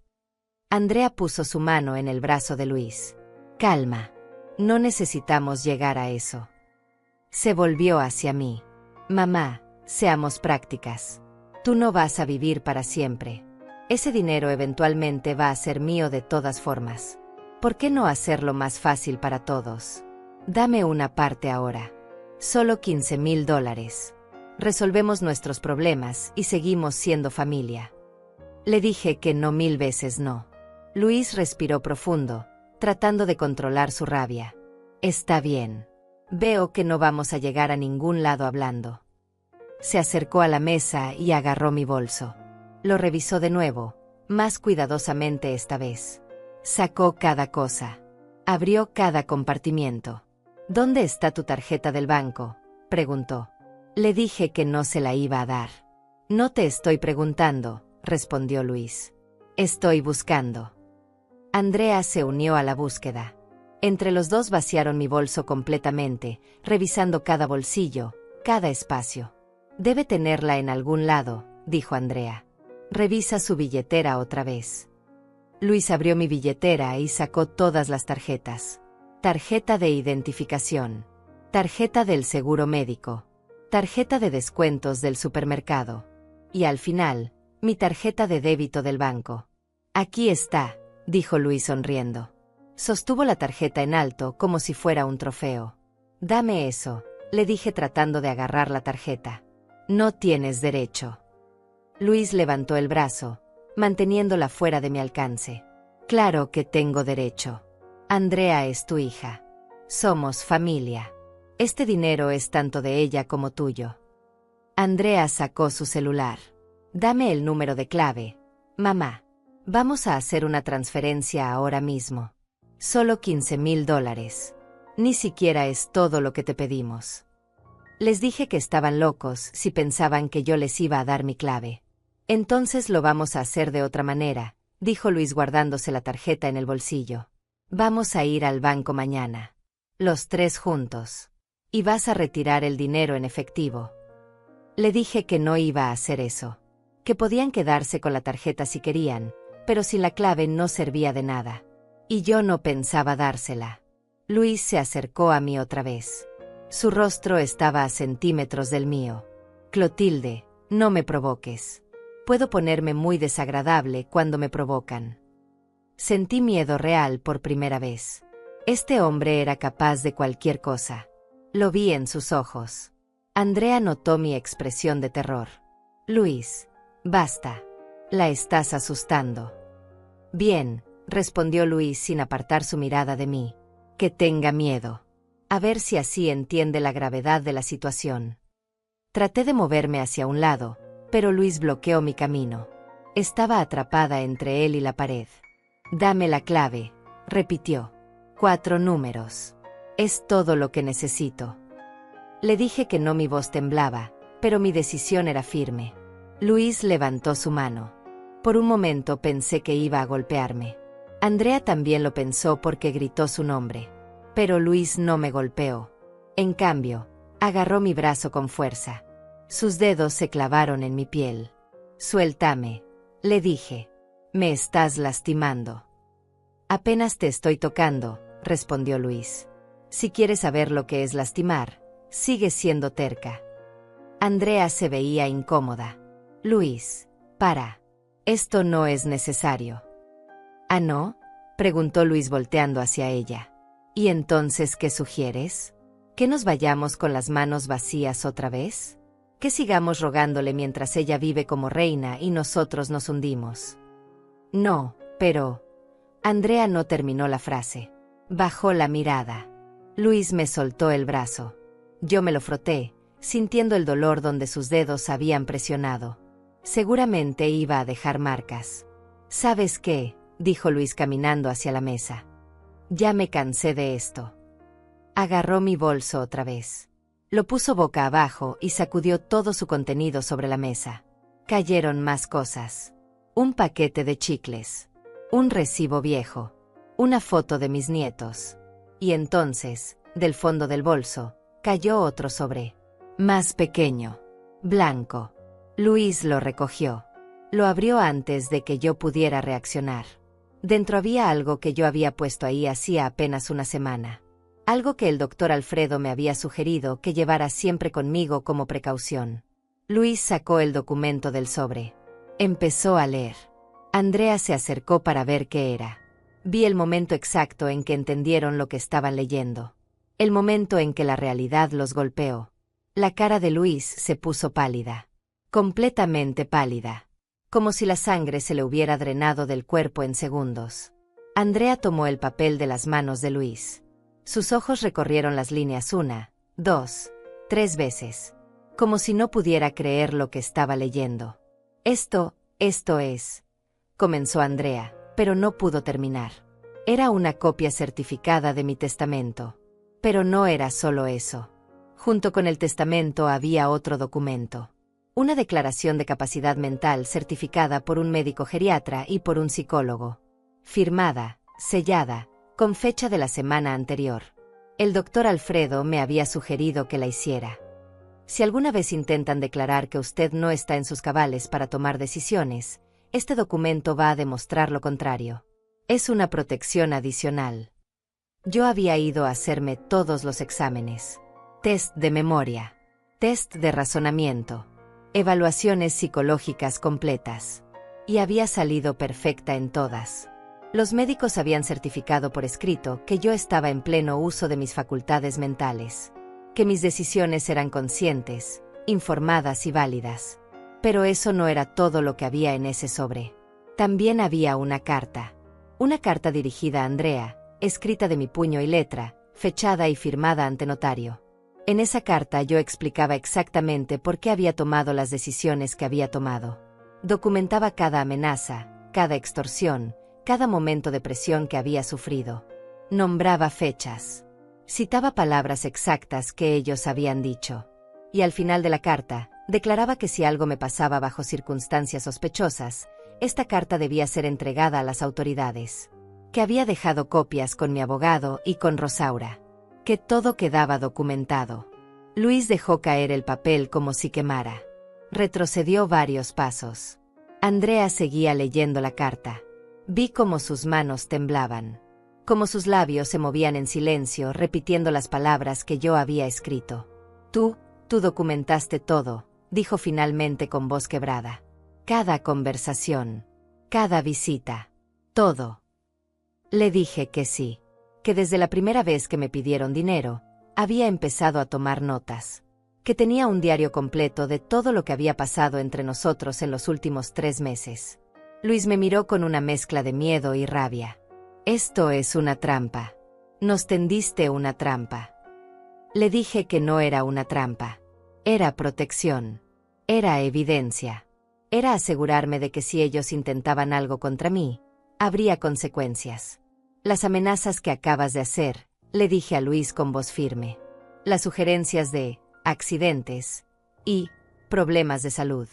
Andrea puso su mano en el brazo de Luis. Calma. No necesitamos llegar a eso. Se volvió hacia mí. Mamá, seamos prácticas. Tú no vas a vivir para siempre. Ese dinero eventualmente va a ser mío de todas formas. ¿Por qué no hacerlo más fácil para todos? Dame una parte ahora. Solo $15,000. Resolvemos nuestros problemas y seguimos siendo familia. Le dije que no 1000 veces no. Luis respiró profundo, tratando de controlar su rabia. Está bien. Veo que no vamos a llegar a ningún lado hablando. Se acercó a la mesa y agarró mi bolso. Lo revisó de nuevo, más cuidadosamente esta vez. Sacó cada cosa. Abrió cada compartimiento. ¿Dónde está tu tarjeta del banco?, preguntó. Le dije que no se la iba a dar. No te estoy preguntando, respondió Luis. Estoy buscando. Andrea se unió a la búsqueda. Entre los dos vaciaron mi bolso completamente, revisando cada bolsillo, cada espacio. Debe tenerla en algún lado, dijo Andrea. Revisa su billetera otra vez. Luis abrió mi billetera y sacó todas las tarjetas. Tarjeta de identificación. Tarjeta del seguro médico. Tarjeta de descuentos del supermercado. Y al final, mi tarjeta de débito del banco. Aquí está, dijo Luis sonriendo. Sostuvo la tarjeta en alto como si fuera un trofeo. Dame eso, le dije tratando de agarrar la tarjeta. No tienes derecho. Luis levantó el brazo, manteniéndola fuera de mi alcance. Claro que tengo derecho. Andrea es tu hija. Somos familia. Este dinero es tanto de ella como tuyo. Andrea sacó su celular. Dame el número de clave. Mamá, vamos a hacer una transferencia ahora mismo. Solo $15,000. Ni siquiera es todo lo que te pedimos. Les dije que estaban locos si pensaban que yo les iba a dar mi clave. Entonces lo vamos a hacer de otra manera, dijo Luis guardándose la tarjeta en el bolsillo. Vamos a ir al banco mañana. Los tres juntos. Y vas a retirar el dinero en efectivo. Le dije que no iba a hacer eso. Que podían quedarse con la tarjeta si querían, pero sin la clave no servía de nada. Y yo no pensaba dársela. Luis se acercó a mí otra vez. Su rostro estaba a centímetros del mío. Clotilde, no me provoques. Puedo ponerme muy desagradable cuando me provocan. Sentí miedo real por primera vez. Este hombre era capaz de cualquier cosa. Lo vi en sus ojos. Andrea notó mi expresión de terror. Luis, basta. La estás asustando. Bien, respondió Luis sin apartar su mirada de mí. Que tenga miedo. A ver si así entiende la gravedad de la situación. Traté de moverme hacia un lado, pero Luis bloqueó mi camino. Estaba atrapada entre él y la pared. Dame la clave, repitió. 4 números. Es todo lo que necesito. Le dije que no, mi voz temblaba, pero mi decisión era firme. Luis levantó su mano. Por un momento pensé que iba a golpearme. Andrea también lo pensó porque gritó su nombre. Pero Luis no me golpeó. En cambio, agarró mi brazo con fuerza. Sus dedos se clavaron en mi piel. Suéltame, le dije. Me estás lastimando. Apenas te estoy tocando, respondió Luis. Si quieres saber lo que es lastimar, sigue siendo terca. Andrea se veía incómoda. Luis, para. Esto no es necesario. ¿Ah, no? Preguntó Luis volteando hacia ella. ¿Y entonces qué sugieres? ¿Que nos vayamos con las manos vacías otra vez? ¿Que sigamos rogándole mientras ella vive como reina y nosotros nos hundimos? No, pero... Andrea no terminó la frase. Bajó la mirada. Luis me soltó el brazo. Yo me lo froté, sintiendo el dolor donde sus dedos habían presionado. Seguramente iba a dejar marcas. ¿Sabes qué?, dijo Luis caminando hacia la mesa. Ya me cansé de esto. Agarró mi bolso otra vez. Lo puso boca abajo y sacudió todo su contenido sobre la mesa. Cayeron más cosas. Un paquete de chicles. Un recibo viejo. Una foto de mis nietos. Y entonces, del fondo del bolso, cayó otro sobre. Más pequeño. Blanco. Luis lo recogió. Lo abrió antes de que yo pudiera reaccionar. Dentro había algo que yo había puesto ahí hacía apenas una semana. Algo que el doctor Alfredo me había sugerido que llevara siempre conmigo como precaución. Luis sacó el documento del sobre. Empezó a leer. Andrea se acercó para ver qué era. Vi el momento exacto en que entendieron lo que estaban leyendo. El momento en que la realidad los golpeó. La cara de Luis se puso pálida. Completamente pálida. Como si la sangre se le hubiera drenado del cuerpo en segundos. Andrea tomó el papel de las manos de Luis. Sus ojos recorrieron las líneas 1, 2, 3 veces. Como si no pudiera creer lo que estaba leyendo. Esto es... comenzó Andrea, pero no pudo terminar. Era una copia certificada de mi testamento. Pero no era solo eso. Junto con el testamento había otro documento. Una declaración de capacidad mental certificada por un médico geriatra y por un psicólogo. Firmada, sellada, con fecha de la semana anterior. El doctor Alfredo me había sugerido que la hiciera. Si alguna vez intentan declarar que usted no está en sus cabales para tomar decisiones, este documento va a demostrar lo contrario. Es una protección adicional. Yo había ido a hacerme todos los exámenes. Test de memoria. Test de razonamiento. Evaluaciones psicológicas completas. Y había salido perfecta en todas. Los médicos habían certificado por escrito que yo estaba en pleno uso de mis facultades mentales. Que mis decisiones eran conscientes, informadas y válidas. Pero eso no era todo lo que había en ese sobre. También había una carta. Una carta dirigida a Andrea, escrita de mi puño y letra, fechada y firmada ante notario. En esa carta yo explicaba exactamente por qué había tomado las decisiones que había tomado. Documentaba cada amenaza, cada extorsión, cada momento de presión que había sufrido. Nombraba fechas. Citaba palabras exactas que ellos habían dicho. Y al final de la carta, declaraba que si algo me pasaba bajo circunstancias sospechosas, esta carta debía ser entregada a las autoridades. Que había dejado copias con mi abogado y con Rosaura. Que todo quedaba documentado. Luis dejó caer el papel como si quemara. Retrocedió varios pasos. Andrea seguía leyendo la carta. Vi cómo sus manos temblaban. Cómo sus labios se movían en silencio repitiendo las palabras que yo había escrito. Tú documentaste todo, dijo finalmente con voz quebrada. Cada conversación. Cada visita. Todo. Le dije que sí. Que desde la primera vez que me pidieron dinero, había empezado a tomar notas. Que tenía un diario completo de todo lo que había pasado entre nosotros en los últimos 3 meses. Luis me miró con una mezcla de miedo y rabia. Esto es una trampa. Nos tendiste una trampa. Le dije que no era una trampa. Era protección. Era evidencia. Era asegurarme de que si ellos intentaban algo contra mí, habría consecuencias. Las amenazas que acabas de hacer, le dije a Luis con voz firme. Las sugerencias de accidentes y problemas de salud.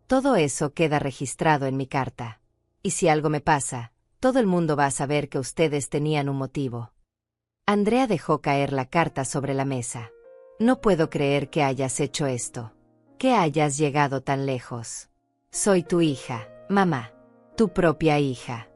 Todo eso queda registrado en mi carta. Y si algo me pasa, todo el mundo va a saber que ustedes tenían un motivo. Andrea dejó caer la carta sobre la mesa. No puedo creer que hayas hecho esto. Que hayas llegado tan lejos. Soy tu hija, mamá. Tu propia hija.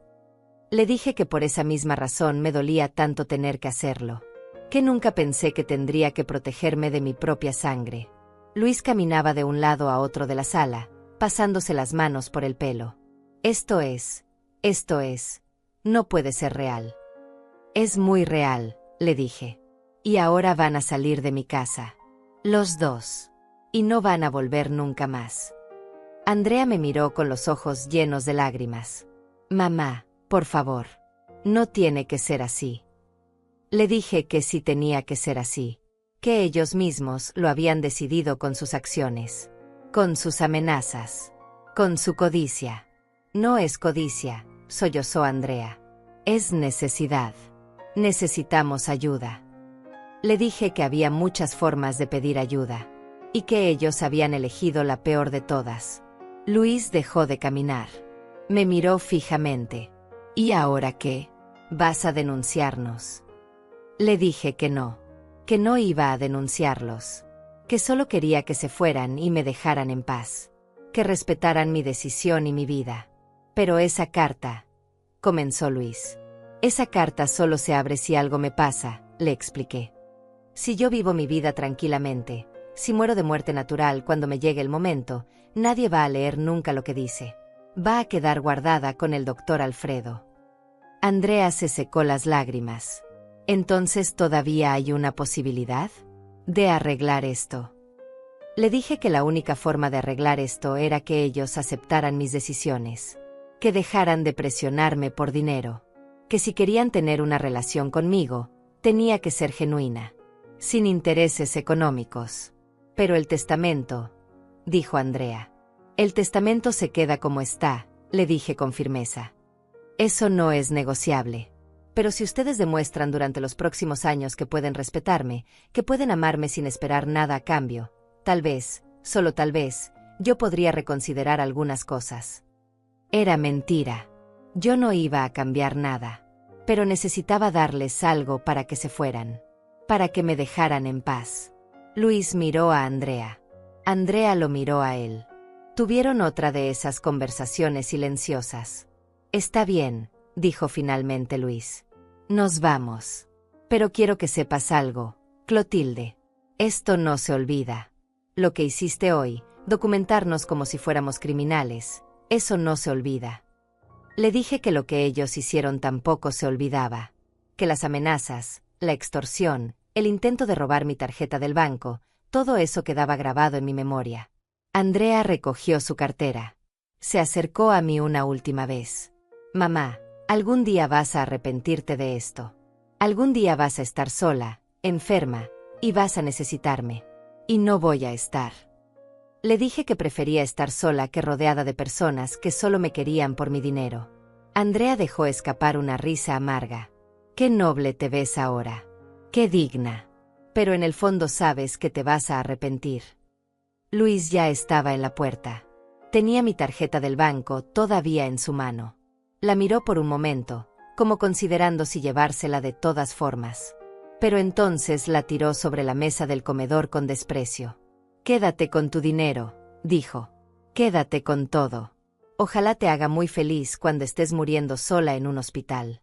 Le dije que por esa misma razón me dolía tanto tener que hacerlo. Que nunca pensé que tendría que protegerme de mi propia sangre. Luis caminaba de un lado a otro de la sala, pasándose las manos por el pelo. Esto es, no puede ser real. Es muy real, le dije. Y ahora van a salir de mi casa. Los dos. Y no van a volver nunca más. Andrea me miró con los ojos llenos de lágrimas. Mamá, por favor. No tiene que ser así. Le dije que sí tenía que ser así. Que ellos mismos lo habían decidido con sus acciones. Con sus amenazas. Con su codicia. No es codicia, sollozó Andrea. Es necesidad. Necesitamos ayuda. Le dije que había muchas formas de pedir ayuda. Y que ellos habían elegido la peor de todas. Luis dejó de caminar. Me miró fijamente. ¿Y ahora qué? ¿Vas a denunciarnos? Le dije que no iba a denunciarlos. Que solo quería que se fueran y me dejaran en paz. Que respetaran mi decisión y mi vida. Pero esa carta, comenzó Luis. Esa carta solo se abre si algo me pasa, le expliqué. Si yo vivo mi vida tranquilamente, si muero de muerte natural cuando me llegue el momento, nadie va a leer nunca lo que dice. Va a quedar guardada con el doctor Alfredo. Andrea se secó las lágrimas. ¿Entonces todavía hay una posibilidad de arreglar esto? Le dije que la única forma de arreglar esto era que ellos aceptaran mis decisiones. Que dejaran de presionarme por dinero. Que si querían tener una relación conmigo, tenía que ser genuina. Sin intereses económicos. Pero el testamento, dijo Andrea. El testamento se queda como está, le dije con firmeza. Eso no es negociable. Pero si ustedes demuestran durante los próximos años que pueden respetarme, que pueden amarme sin esperar nada a cambio, tal vez, solo tal vez, yo podría reconsiderar algunas cosas. Era mentira. Yo no iba a cambiar nada. Pero necesitaba darles algo para que se fueran. Para que me dejaran en paz. Luis miró a Andrea. Andrea lo miró a él. Tuvieron otra de esas conversaciones silenciosas. Está bien, dijo finalmente Luis. Nos vamos. Pero quiero que sepas algo, Clotilde. Esto no se olvida. Lo que hiciste hoy, documentarnos como si fuéramos criminales, eso no se olvida. Le dije que lo que ellos hicieron tampoco se olvidaba. Que las amenazas, la extorsión, el intento de robar mi tarjeta del banco, todo eso quedaba grabado en mi memoria. Andrea recogió su cartera. Se acercó a mí una última vez. Mamá, algún día vas a arrepentirte de esto. Algún día vas a estar sola, enferma, y vas a necesitarme. Y no voy a estar. Le dije que prefería estar sola que rodeada de personas que solo me querían por mi dinero. Andrea dejó escapar una risa amarga. Qué noble te ves ahora. Qué digna. Pero en el fondo sabes que te vas a arrepentir. Luis ya estaba en la puerta. Tenía mi tarjeta del banco todavía en su mano. La miró por un momento, como considerando si llevársela de todas formas. Pero entonces la tiró sobre la mesa del comedor con desprecio. Quédate con tu dinero, dijo. Quédate con todo. Ojalá te haga muy feliz cuando estés muriendo sola en un hospital.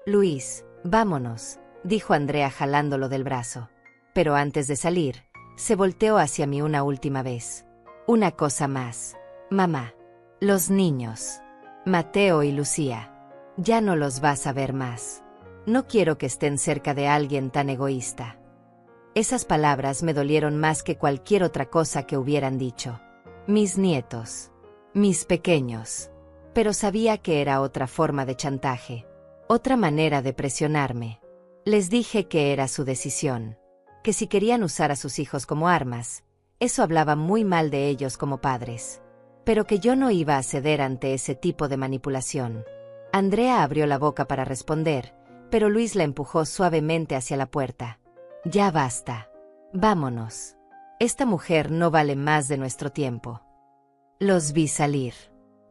Luis, vámonos, dijo Andrea jalándolo del brazo. Pero antes de salir, se volteó hacia mí una última vez. Una cosa más. Mamá. Los niños. Mateo y Lucía. Ya no los vas a ver más. No quiero que estén cerca de alguien tan egoísta. Esas palabras me dolieron más que cualquier otra cosa que hubieran dicho. Mis nietos. Mis pequeños. Pero sabía que era otra forma de chantaje. Otra manera de presionarme. Les dije que era su decisión. Que si querían usar a sus hijos como armas, eso hablaba muy mal de ellos como padres. Pero que yo no iba a ceder ante ese tipo de manipulación. Andrea abrió la boca para responder, pero Luis la empujó suavemente hacia la puerta. Ya basta. Vámonos. Esta mujer no vale más de nuestro tiempo. Los vi salir.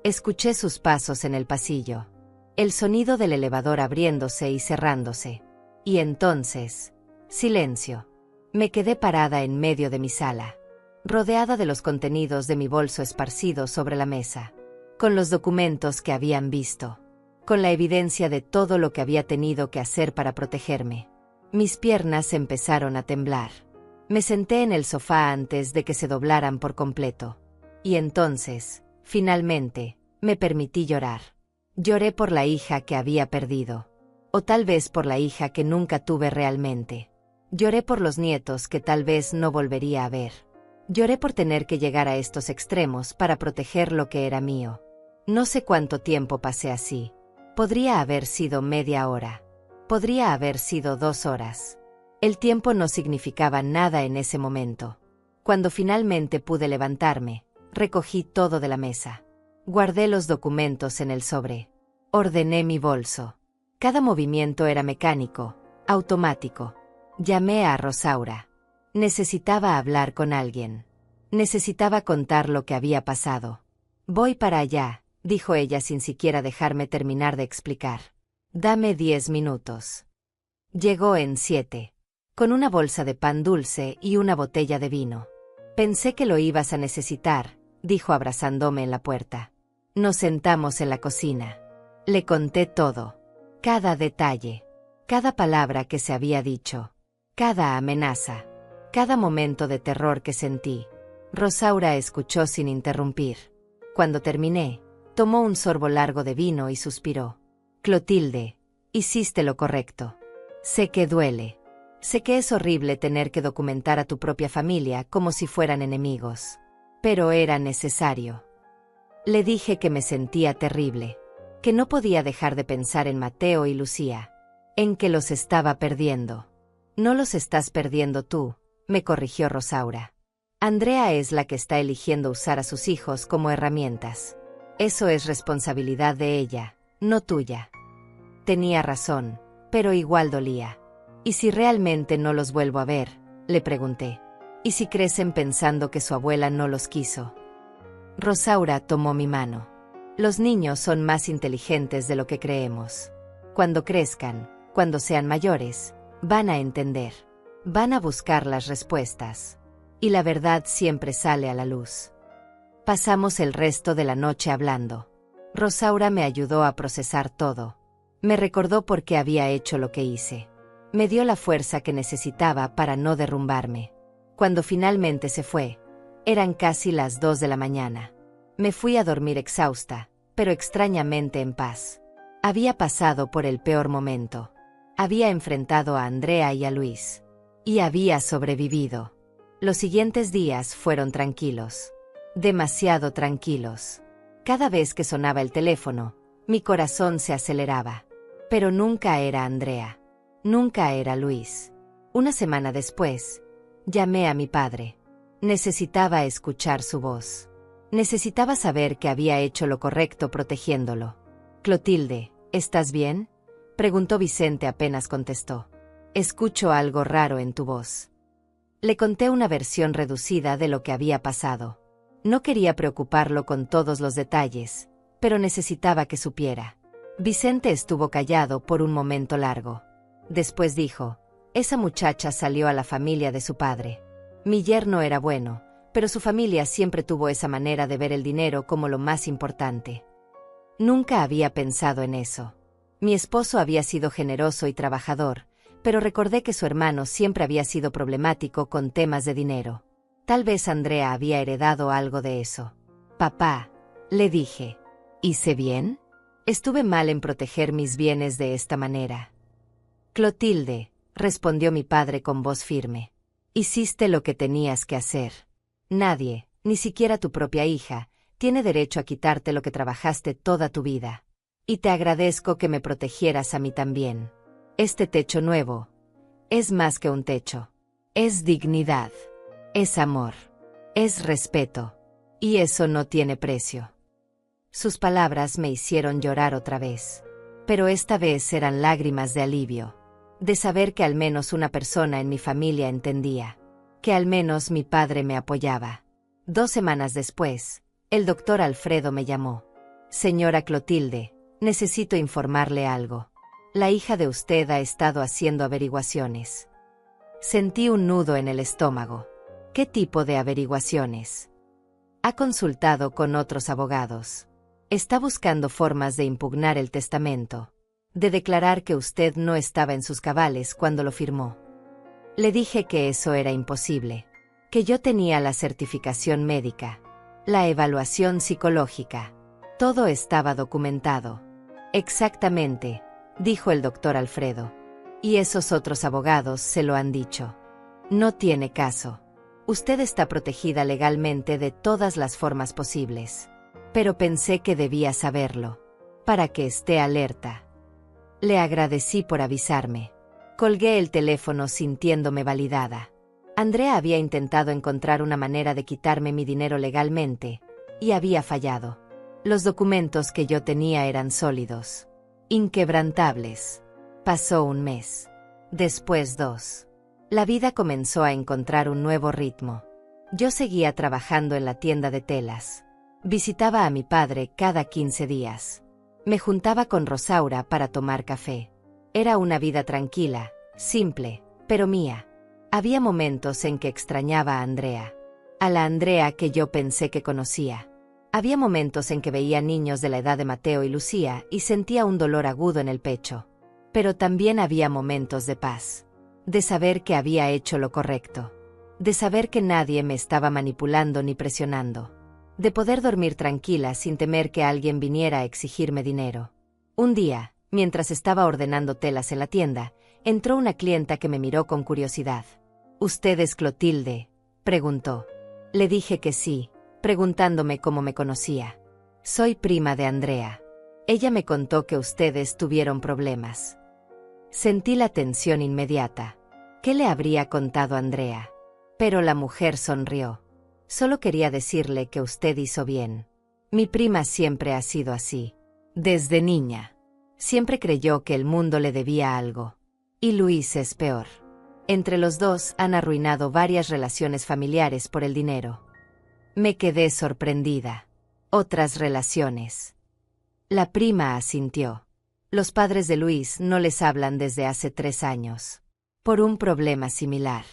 Escuché sus pasos en el pasillo. El sonido del elevador abriéndose y cerrándose. Y entonces, silencio. Me quedé parada en medio de mi sala, rodeada de los contenidos de mi bolso esparcidos sobre la mesa, con los documentos que habían visto, con la evidencia de todo lo que había tenido que hacer para protegerme. Mis piernas empezaron a temblar. Me senté en el sofá antes de que se doblaran por completo. Y entonces, finalmente, me permití llorar. Lloré por la hija que había perdido. O tal vez por la hija que nunca tuve realmente. Lloré por los nietos que tal vez no volvería a ver. Lloré por tener que llegar a estos extremos para proteger lo que era mío. No sé cuánto tiempo pasé así. Podría haber sido media hora. Podría haber sido 2 horas. El tiempo no significaba nada en ese momento. Cuando finalmente pude levantarme, recogí todo de la mesa. Guardé los documentos en el sobre. Ordené mi bolso. Cada movimiento era mecánico, automático. Llamé a Rosaura. Necesitaba hablar con alguien. Necesitaba contar lo que había pasado. Voy para allá, dijo ella sin siquiera dejarme terminar de explicar. Dame 10 minutos. Llegó en 7. Con una bolsa de pan dulce y una botella de vino. Pensé que lo ibas a necesitar, dijo abrazándome en la puerta. Nos sentamos en la cocina. Le conté todo. Cada detalle. Cada palabra que se había dicho. Cada amenaza. Cada momento de terror que sentí. Rosaura escuchó sin interrumpir. Cuando terminé, tomó un sorbo largo de vino y suspiró. Clotilde, hiciste lo correcto. Sé que duele. Sé que es horrible tener que documentar a tu propia familia como si fueran enemigos. Pero era necesario. Le dije que me sentía terrible. Que no podía dejar de pensar en Mateo y Lucía. En que los estaba perdiendo. No los estás perdiendo tú, me corrigió Rosaura. Andrea es la que está eligiendo usar a sus hijos como herramientas. Eso es responsabilidad de ella, no tuya. Tenía razón, pero igual dolía. ¿Y si realmente no los vuelvo a ver?, le pregunté. ¿Y si crecen pensando que su abuela no los quiso? Rosaura tomó mi mano. Los niños son más inteligentes de lo que creemos. Cuando crezcan, cuando sean mayores, van a entender. Van a buscar las respuestas. Y la verdad siempre sale a la luz. Pasamos el resto de la noche hablando. Rosaura me ayudó a procesar todo. Me recordó por qué había hecho lo que hice. Me dio la fuerza que necesitaba para no derrumbarme. Cuando finalmente se fue, eran casi las 2 de la mañana. Me fui a dormir exhausta, pero extrañamente en paz. Había pasado por el peor momento. Había enfrentado a Andrea y a Luis. Y había sobrevivido. Los siguientes días fueron tranquilos. Demasiado tranquilos. Cada vez que sonaba el teléfono, mi corazón se aceleraba. Pero nunca era Andrea. Nunca era Luis. Una semana después, llamé a mi padre. Necesitaba escuchar su voz. Necesitaba saber que había hecho lo correcto protegiéndolo. Clotilde, ¿estás bien?, preguntó Vicente apenas contestó. Escucho algo raro en tu voz. Le conté una versión reducida de lo que había pasado. No quería preocuparlo con todos los detalles, pero necesitaba que supiera. Vicente estuvo callado por un momento largo. Después dijo, esa muchacha salió a la familia de su padre. Mi yerno era bueno, pero su familia siempre tuvo esa manera de ver el dinero como lo más importante. Nunca había pensado en eso. Mi esposo había sido generoso y trabajador, pero recordé que su hermano siempre había sido problemático con temas de dinero. Tal vez Andrea había heredado algo de eso. Papá, le dije, ¿hice bien? Estuve mal en proteger mis bienes de esta manera. Clotilde, respondió mi padre con voz firme. Hiciste lo que tenías que hacer. Nadie, ni siquiera tu propia hija, tiene derecho a quitarte lo que trabajaste toda tu vida. Y te agradezco que me protegieras a mí también. Este techo nuevo es más que un techo. Es dignidad. Es amor. Es respeto. Y eso no tiene precio. Sus palabras me hicieron llorar otra vez. Pero esta vez eran lágrimas de alivio. De saber que al menos una persona en mi familia entendía. Que al menos mi padre me apoyaba. 2 semanas después, el doctor Alfredo me llamó. Señora Clotilde, necesito informarle algo. La hija de usted ha estado haciendo averiguaciones. Sentí un nudo en el estómago. ¿Qué tipo de averiguaciones? Ha consultado con otros abogados. Está buscando formas de impugnar el testamento. De declarar que usted no estaba en sus cabales cuando lo firmó. Le dije que eso era imposible, que yo tenía la certificación médica, la evaluación psicológica. Todo estaba documentado. Exactamente, dijo el doctor Alfredo. Y esos otros abogados se lo han dicho. No tiene caso. Usted está protegida legalmente de todas las formas posibles. Pero pensé que debía saberlo, para que esté alerta. Le agradecí por avisarme. Colgué el teléfono sintiéndome validada. Andrea había intentado encontrar una manera de quitarme mi dinero legalmente, y había fallado. Los documentos que yo tenía eran sólidos, inquebrantables. Pasó un mes. Después 2. La vida comenzó a encontrar un nuevo ritmo. Yo seguía trabajando en la tienda de telas. Visitaba a mi padre cada 15 días. Me juntaba con Rosaura para tomar café. Era una vida tranquila, simple, pero mía. Había momentos en que extrañaba a Andrea. A la Andrea que yo pensé que conocía. Había momentos en que veía niños de la edad de Mateo y Lucía y sentía un dolor agudo en el pecho. Pero también había momentos de paz. De saber que había hecho lo correcto. De saber que nadie me estaba manipulando ni presionando. De poder dormir tranquila sin temer que alguien viniera a exigirme dinero. Un día, mientras estaba ordenando telas en la tienda, entró una clienta que me miró con curiosidad. ¿Usted es Clotilde?, preguntó. Le dije que sí, preguntándome cómo me conocía. Soy prima de Andrea. Ella me contó que ustedes tuvieron problemas. Sentí la tensión inmediata. ¿Qué le habría contado Andrea? Pero la mujer sonrió. Solo quería decirle que usted hizo bien. Mi prima siempre ha sido así. Desde niña. Siempre creyó que el mundo le debía algo. Y Luis es peor. Entre los dos han arruinado varias relaciones familiares por el dinero. Me quedé sorprendida. Otras relaciones. La prima asintió. Los padres de Luis no les hablan desde hace 3 años. Por un problema similar.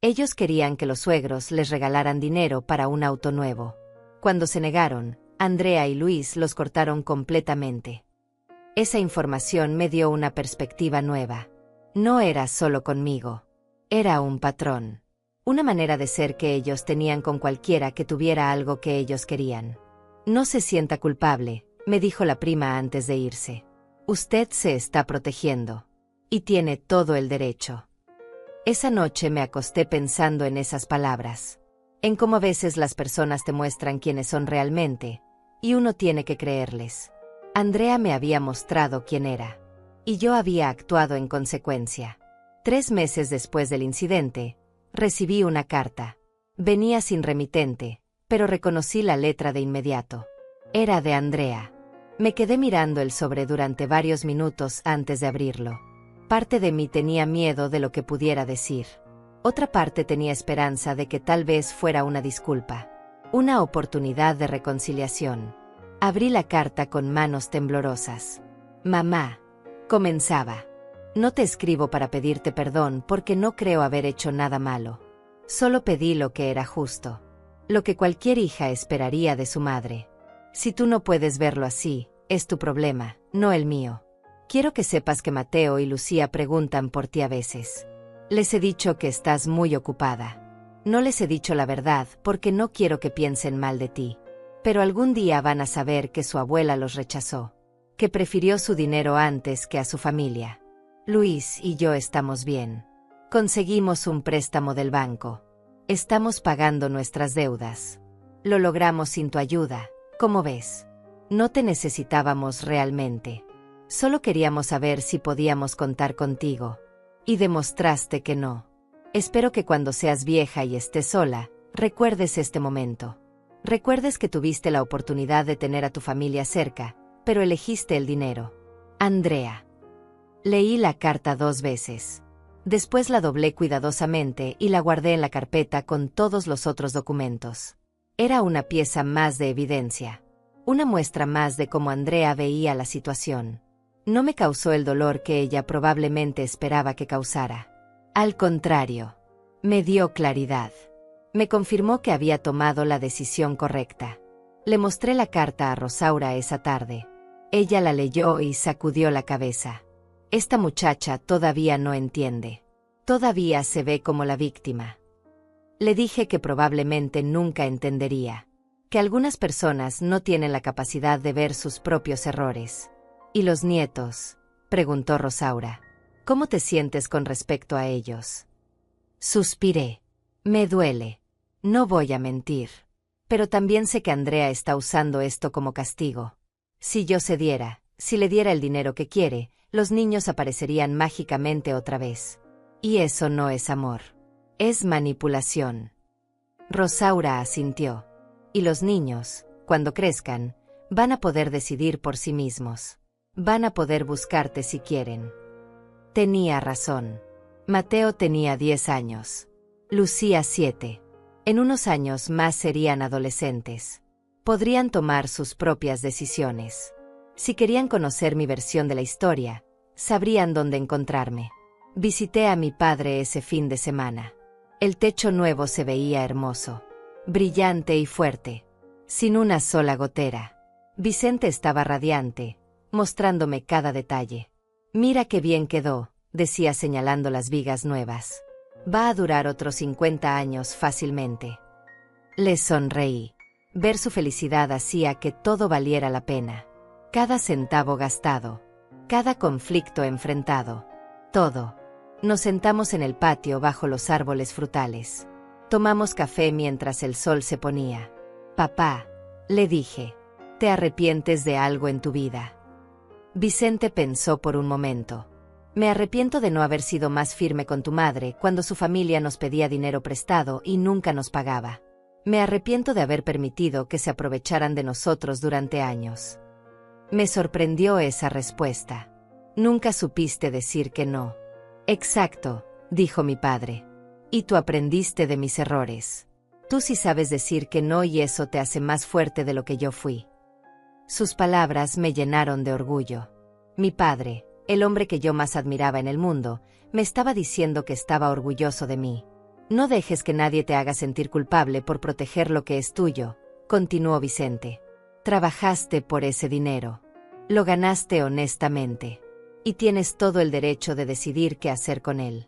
Ellos querían que los suegros les regalaran dinero para un auto nuevo. Cuando se negaron, Andrea y Luis los cortaron completamente. Esa información me dio una perspectiva nueva. No era solo conmigo. Era un patrón. Una manera de ser que ellos tenían con cualquiera que tuviera algo que ellos querían. No se sienta culpable, me dijo la prima antes de irse. Usted se está protegiendo. Y tiene todo el derecho. Esa noche me acosté pensando en esas palabras. En cómo a veces las personas te muestran quiénes son realmente, y uno tiene que creerles. Andrea me había mostrado quién era. Y yo había actuado en consecuencia. 3 meses después del incidente, recibí una carta. Venía sin remitente, pero reconocí la letra de inmediato. Era de Andrea. Me quedé mirando el sobre durante varios minutos antes de abrirlo. Parte de mí tenía miedo de lo que pudiera decir. Otra parte tenía esperanza de que tal vez fuera una disculpa. Una oportunidad de reconciliación. Abrí la carta con manos temblorosas. Mamá, comenzaba. No te escribo para pedirte perdón porque no creo haber hecho nada malo. Solo pedí lo que era justo. Lo que cualquier hija esperaría de su madre. Si tú no puedes verlo así, es tu problema, no el mío. Quiero que sepas que Mateo y Lucía preguntan por ti a veces. Les he dicho que estás muy ocupada. No les he dicho la verdad porque no quiero que piensen mal de ti. Pero algún día van a saber que su abuela los rechazó. Que prefirió su dinero antes que a su familia. Luis y yo estamos bien. Conseguimos un préstamo del banco. Estamos pagando nuestras deudas. Lo logramos sin tu ayuda, ¿cómo ves? No te necesitábamos realmente. Solo queríamos saber si podíamos contar contigo. Y demostraste que no. Espero que cuando seas vieja y estés sola, recuerdes este momento. Recuerdes que tuviste la oportunidad de tener a tu familia cerca, pero elegiste el dinero. Andrea. Leí la carta 2 veces. Después la doblé cuidadosamente y la guardé en la carpeta con todos los otros documentos. Era una pieza más de evidencia. Una muestra más de cómo Andrea veía la situación. No me causó el dolor que ella probablemente esperaba que causara. Al contrario, me dio claridad. Me confirmó que había tomado la decisión correcta. Le mostré la carta a Rosaura esa tarde. Ella la leyó y sacudió la cabeza. Esta muchacha todavía no entiende. Todavía se ve como la víctima. Le dije que probablemente nunca entendería, que algunas personas no tienen la capacidad de ver sus propios errores. ¿Y los nietos?, preguntó Rosaura. ¿Cómo te sientes con respecto a ellos? Suspiré. Me duele. No voy a mentir. Pero también sé que Andrea está usando esto como castigo. Si yo cediera, si le diera el dinero que quiere, los niños aparecerían mágicamente otra vez. Y eso no es amor. Es manipulación. Rosaura asintió. Y los niños, cuando crezcan, van a poder decidir por sí mismos. Van a poder buscarte si quieren. Tenía razón. Mateo tenía 10 años. Lucía 7. En unos años más serían adolescentes. Podrían tomar sus propias decisiones. Si querían conocer mi versión de la historia, sabrían dónde encontrarme. Visité a mi padre ese fin de semana. El techo nuevo se veía hermoso, brillante y fuerte, sin una sola gotera. Vicente estaba radiante, mostrándome cada detalle. Mira qué bien quedó, decía señalando las vigas nuevas. Va a durar otros 50 años fácilmente. Le sonreí. Ver su felicidad hacía que todo valiera la pena. Cada centavo gastado, cada conflicto enfrentado, todo. Nos sentamos en el patio bajo los árboles frutales. Tomamos café mientras el sol se ponía. Papá, le dije, ¿te arrepientes de algo en tu vida? Vicente pensó por un momento. Me arrepiento de no haber sido más firme con tu madre cuando su familia nos pedía dinero prestado y nunca nos pagaba. Me arrepiento de haber permitido que se aprovecharan de nosotros durante años. Me sorprendió esa respuesta. Nunca supiste decir que no. Exacto, dijo mi padre. Y tú aprendiste de mis errores. Tú sí sabes decir que no y eso te hace más fuerte de lo que yo fui. Sus palabras me llenaron de orgullo. Mi padre, el hombre que yo más admiraba en el mundo, me estaba diciendo que estaba orgulloso de mí. No dejes que nadie te haga sentir culpable por proteger lo que es tuyo, continuó Vicente. Trabajaste por ese dinero. Lo ganaste honestamente. Y tienes todo el derecho de decidir qué hacer con él.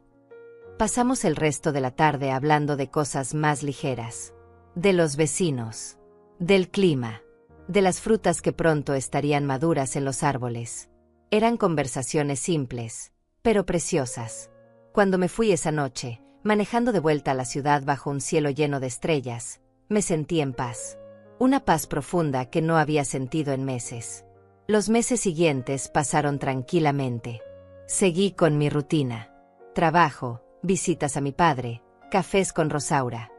Pasamos el resto de la tarde hablando de cosas más ligeras. De los vecinos. Del clima. De las frutas que pronto estarían maduras en los árboles. Eran conversaciones simples, pero preciosas. Cuando me fui esa noche, manejando de vuelta a la ciudad bajo un cielo lleno de estrellas, me sentí en paz. Una paz profunda que no había sentido en meses. Los meses siguientes pasaron tranquilamente. Seguí con mi rutina. Trabajo, visitas a mi padre, cafés con Rosaura.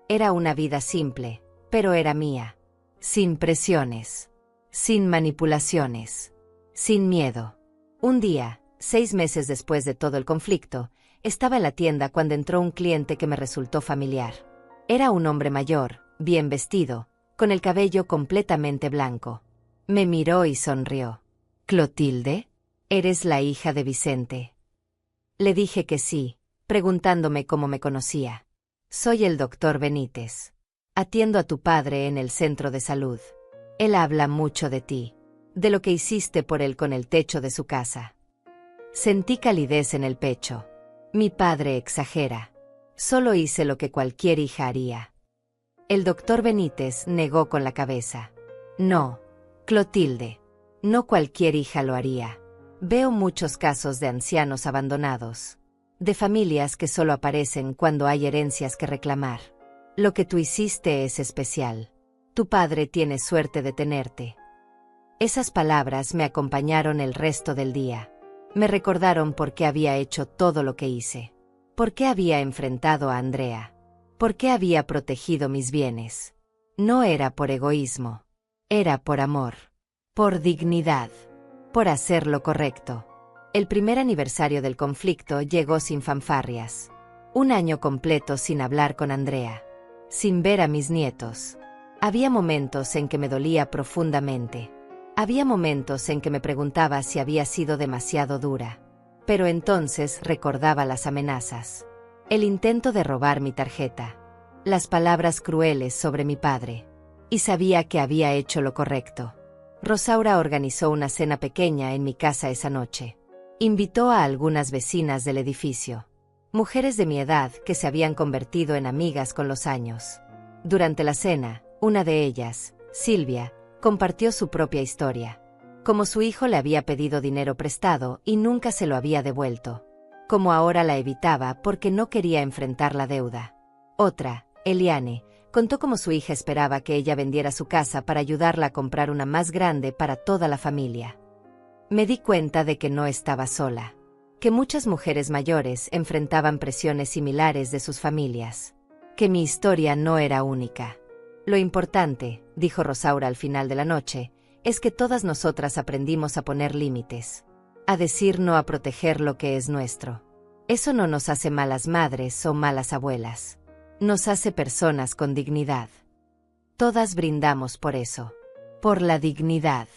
Era una vida simple, pero era mía. Sin presiones. Sin manipulaciones. Sin miedo. Un día, 6 meses después de todo el conflicto, estaba en la tienda cuando entró un cliente que me resultó familiar. Era un hombre mayor, bien vestido, con el cabello completamente blanco. Me miró y sonrió. ¿Clotilde? ¿Eres la hija de Vicente? Le dije que sí, preguntándome cómo me conocía. Soy el doctor Benítez. Atiendo a tu padre en el centro de salud. Él habla mucho de ti, de lo que hiciste por él con el techo de su casa. Sentí calidez en el pecho. Mi padre exagera. Solo hice lo que cualquier hija haría. El doctor Benítez negó con la cabeza. No, Clotilde. No cualquier hija lo haría. Veo muchos casos de ancianos abandonados. De familias que solo aparecen cuando hay herencias que reclamar. Lo que tú hiciste es especial. Tu padre tiene suerte de tenerte. Esas palabras me acompañaron el resto del día. Me recordaron por qué había hecho todo lo que hice. Por qué había enfrentado a Andrea. Por qué había protegido mis bienes. No era por egoísmo. Era por amor. Por dignidad. Por hacer lo correcto. El primer aniversario del conflicto llegó sin fanfarrias. Un año completo sin hablar con Andrea. Sin ver a mis nietos. Había momentos en que me dolía profundamente. Había momentos en que me preguntaba si había sido demasiado dura. Pero entonces recordaba las amenazas. El intento de robar mi tarjeta. Las palabras crueles sobre mi padre. Y sabía que había hecho lo correcto. Rosaura organizó una cena pequeña en mi casa esa noche. Invitó a algunas vecinas del edificio. Mujeres de mi edad que se habían convertido en amigas con los años. Durante la cena, una de ellas, Silvia, compartió su propia historia. Como su hijo le había pedido dinero prestado y nunca se lo había devuelto. Como ahora la evitaba porque no quería enfrentar la deuda. Otra, Eliane, contó cómo su hija esperaba que ella vendiera su casa para ayudarla a comprar una más grande para toda la familia. Me di cuenta de que no estaba sola. Que muchas mujeres mayores enfrentaban presiones similares de sus familias. Que mi historia no era única. Lo importante, dijo Rosaura al final de la noche, es que todas nosotras aprendimos a poner límites. A decir no, a proteger lo que es nuestro. Eso no nos hace malas madres o malas abuelas. Nos hace personas con dignidad. Todas brindamos por eso. Por la dignidad.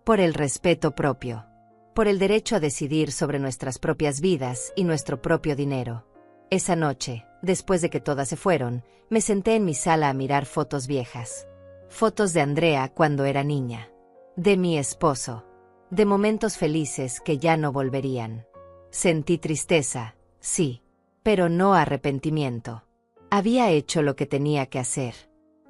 Por el respeto propio. Por el derecho a decidir sobre nuestras propias vidas y nuestro propio dinero. Esa noche, después de que todas se fueron, me senté en mi sala a mirar fotos viejas. Fotos de Andrea cuando era niña. De mi esposo. De momentos felices que ya no volverían. Sentí tristeza, sí, pero no arrepentimiento. Había hecho lo que tenía que hacer.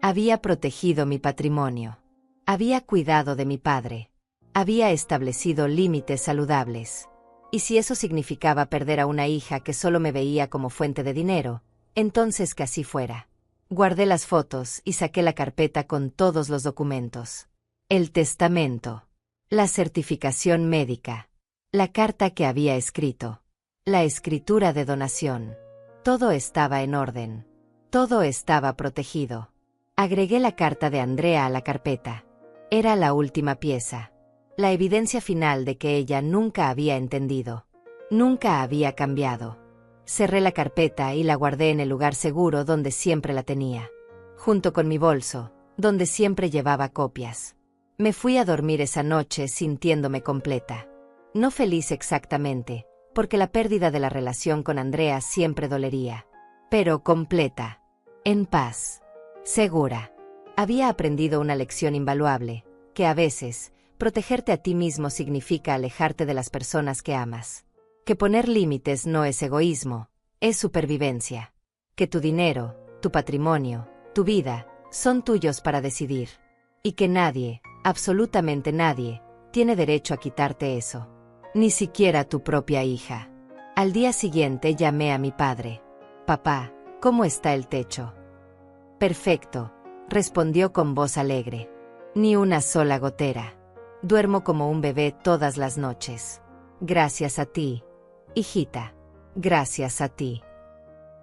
Había protegido mi patrimonio. Había cuidado de mi padre. Había establecido límites saludables. Y si eso significaba perder a una hija que solo me veía como fuente de dinero, entonces que así fuera. Guardé las fotos y saqué la carpeta con todos los documentos. El testamento. La certificación médica. La carta que había escrito. La escritura de donación. Todo estaba en orden. Todo estaba protegido. Agregué la carta de Andrea a la carpeta. Era la última pieza. La evidencia final de que ella nunca había entendido. Nunca había cambiado. Cerré la carpeta y la guardé en el lugar seguro donde siempre la tenía. Junto con mi bolso, donde siempre llevaba copias. Me fui a dormir esa noche sintiéndome completa. No feliz exactamente, porque la pérdida de la relación con Andrea siempre dolería. Pero completa. En paz. Segura. Había aprendido una lección invaluable, que a veces, protegerte a ti mismo significa alejarte de las personas que amas. Que poner límites no es egoísmo, es supervivencia. Que tu dinero, tu patrimonio, tu vida, son tuyos para decidir. Y que nadie, absolutamente nadie, tiene derecho a quitarte eso. Ni siquiera tu propia hija. Al día siguiente llamé a mi padre. Papá, ¿cómo está el techo? Perfecto, respondió con voz alegre. Ni una sola gotera. Duermo como un bebé todas las noches. Gracias a ti, hijita. Gracias a ti.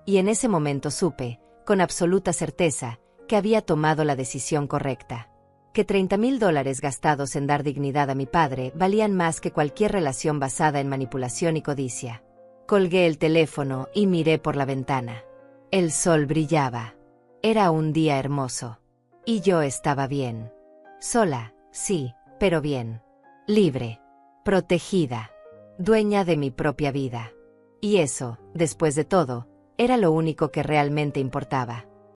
Y en ese momento supe, con absoluta certeza, que había tomado la decisión correcta. Que $30,000 gastados en dar dignidad a mi padre valían más que cualquier relación basada en manipulación y codicia. Colgué el teléfono y miré por la ventana. El sol brillaba. Era un día hermoso. Y yo estaba bien. Sola, sí, pero bien. Libre. Protegida. Dueña de mi propia vida. Y eso, después de todo, era lo único que realmente importaba.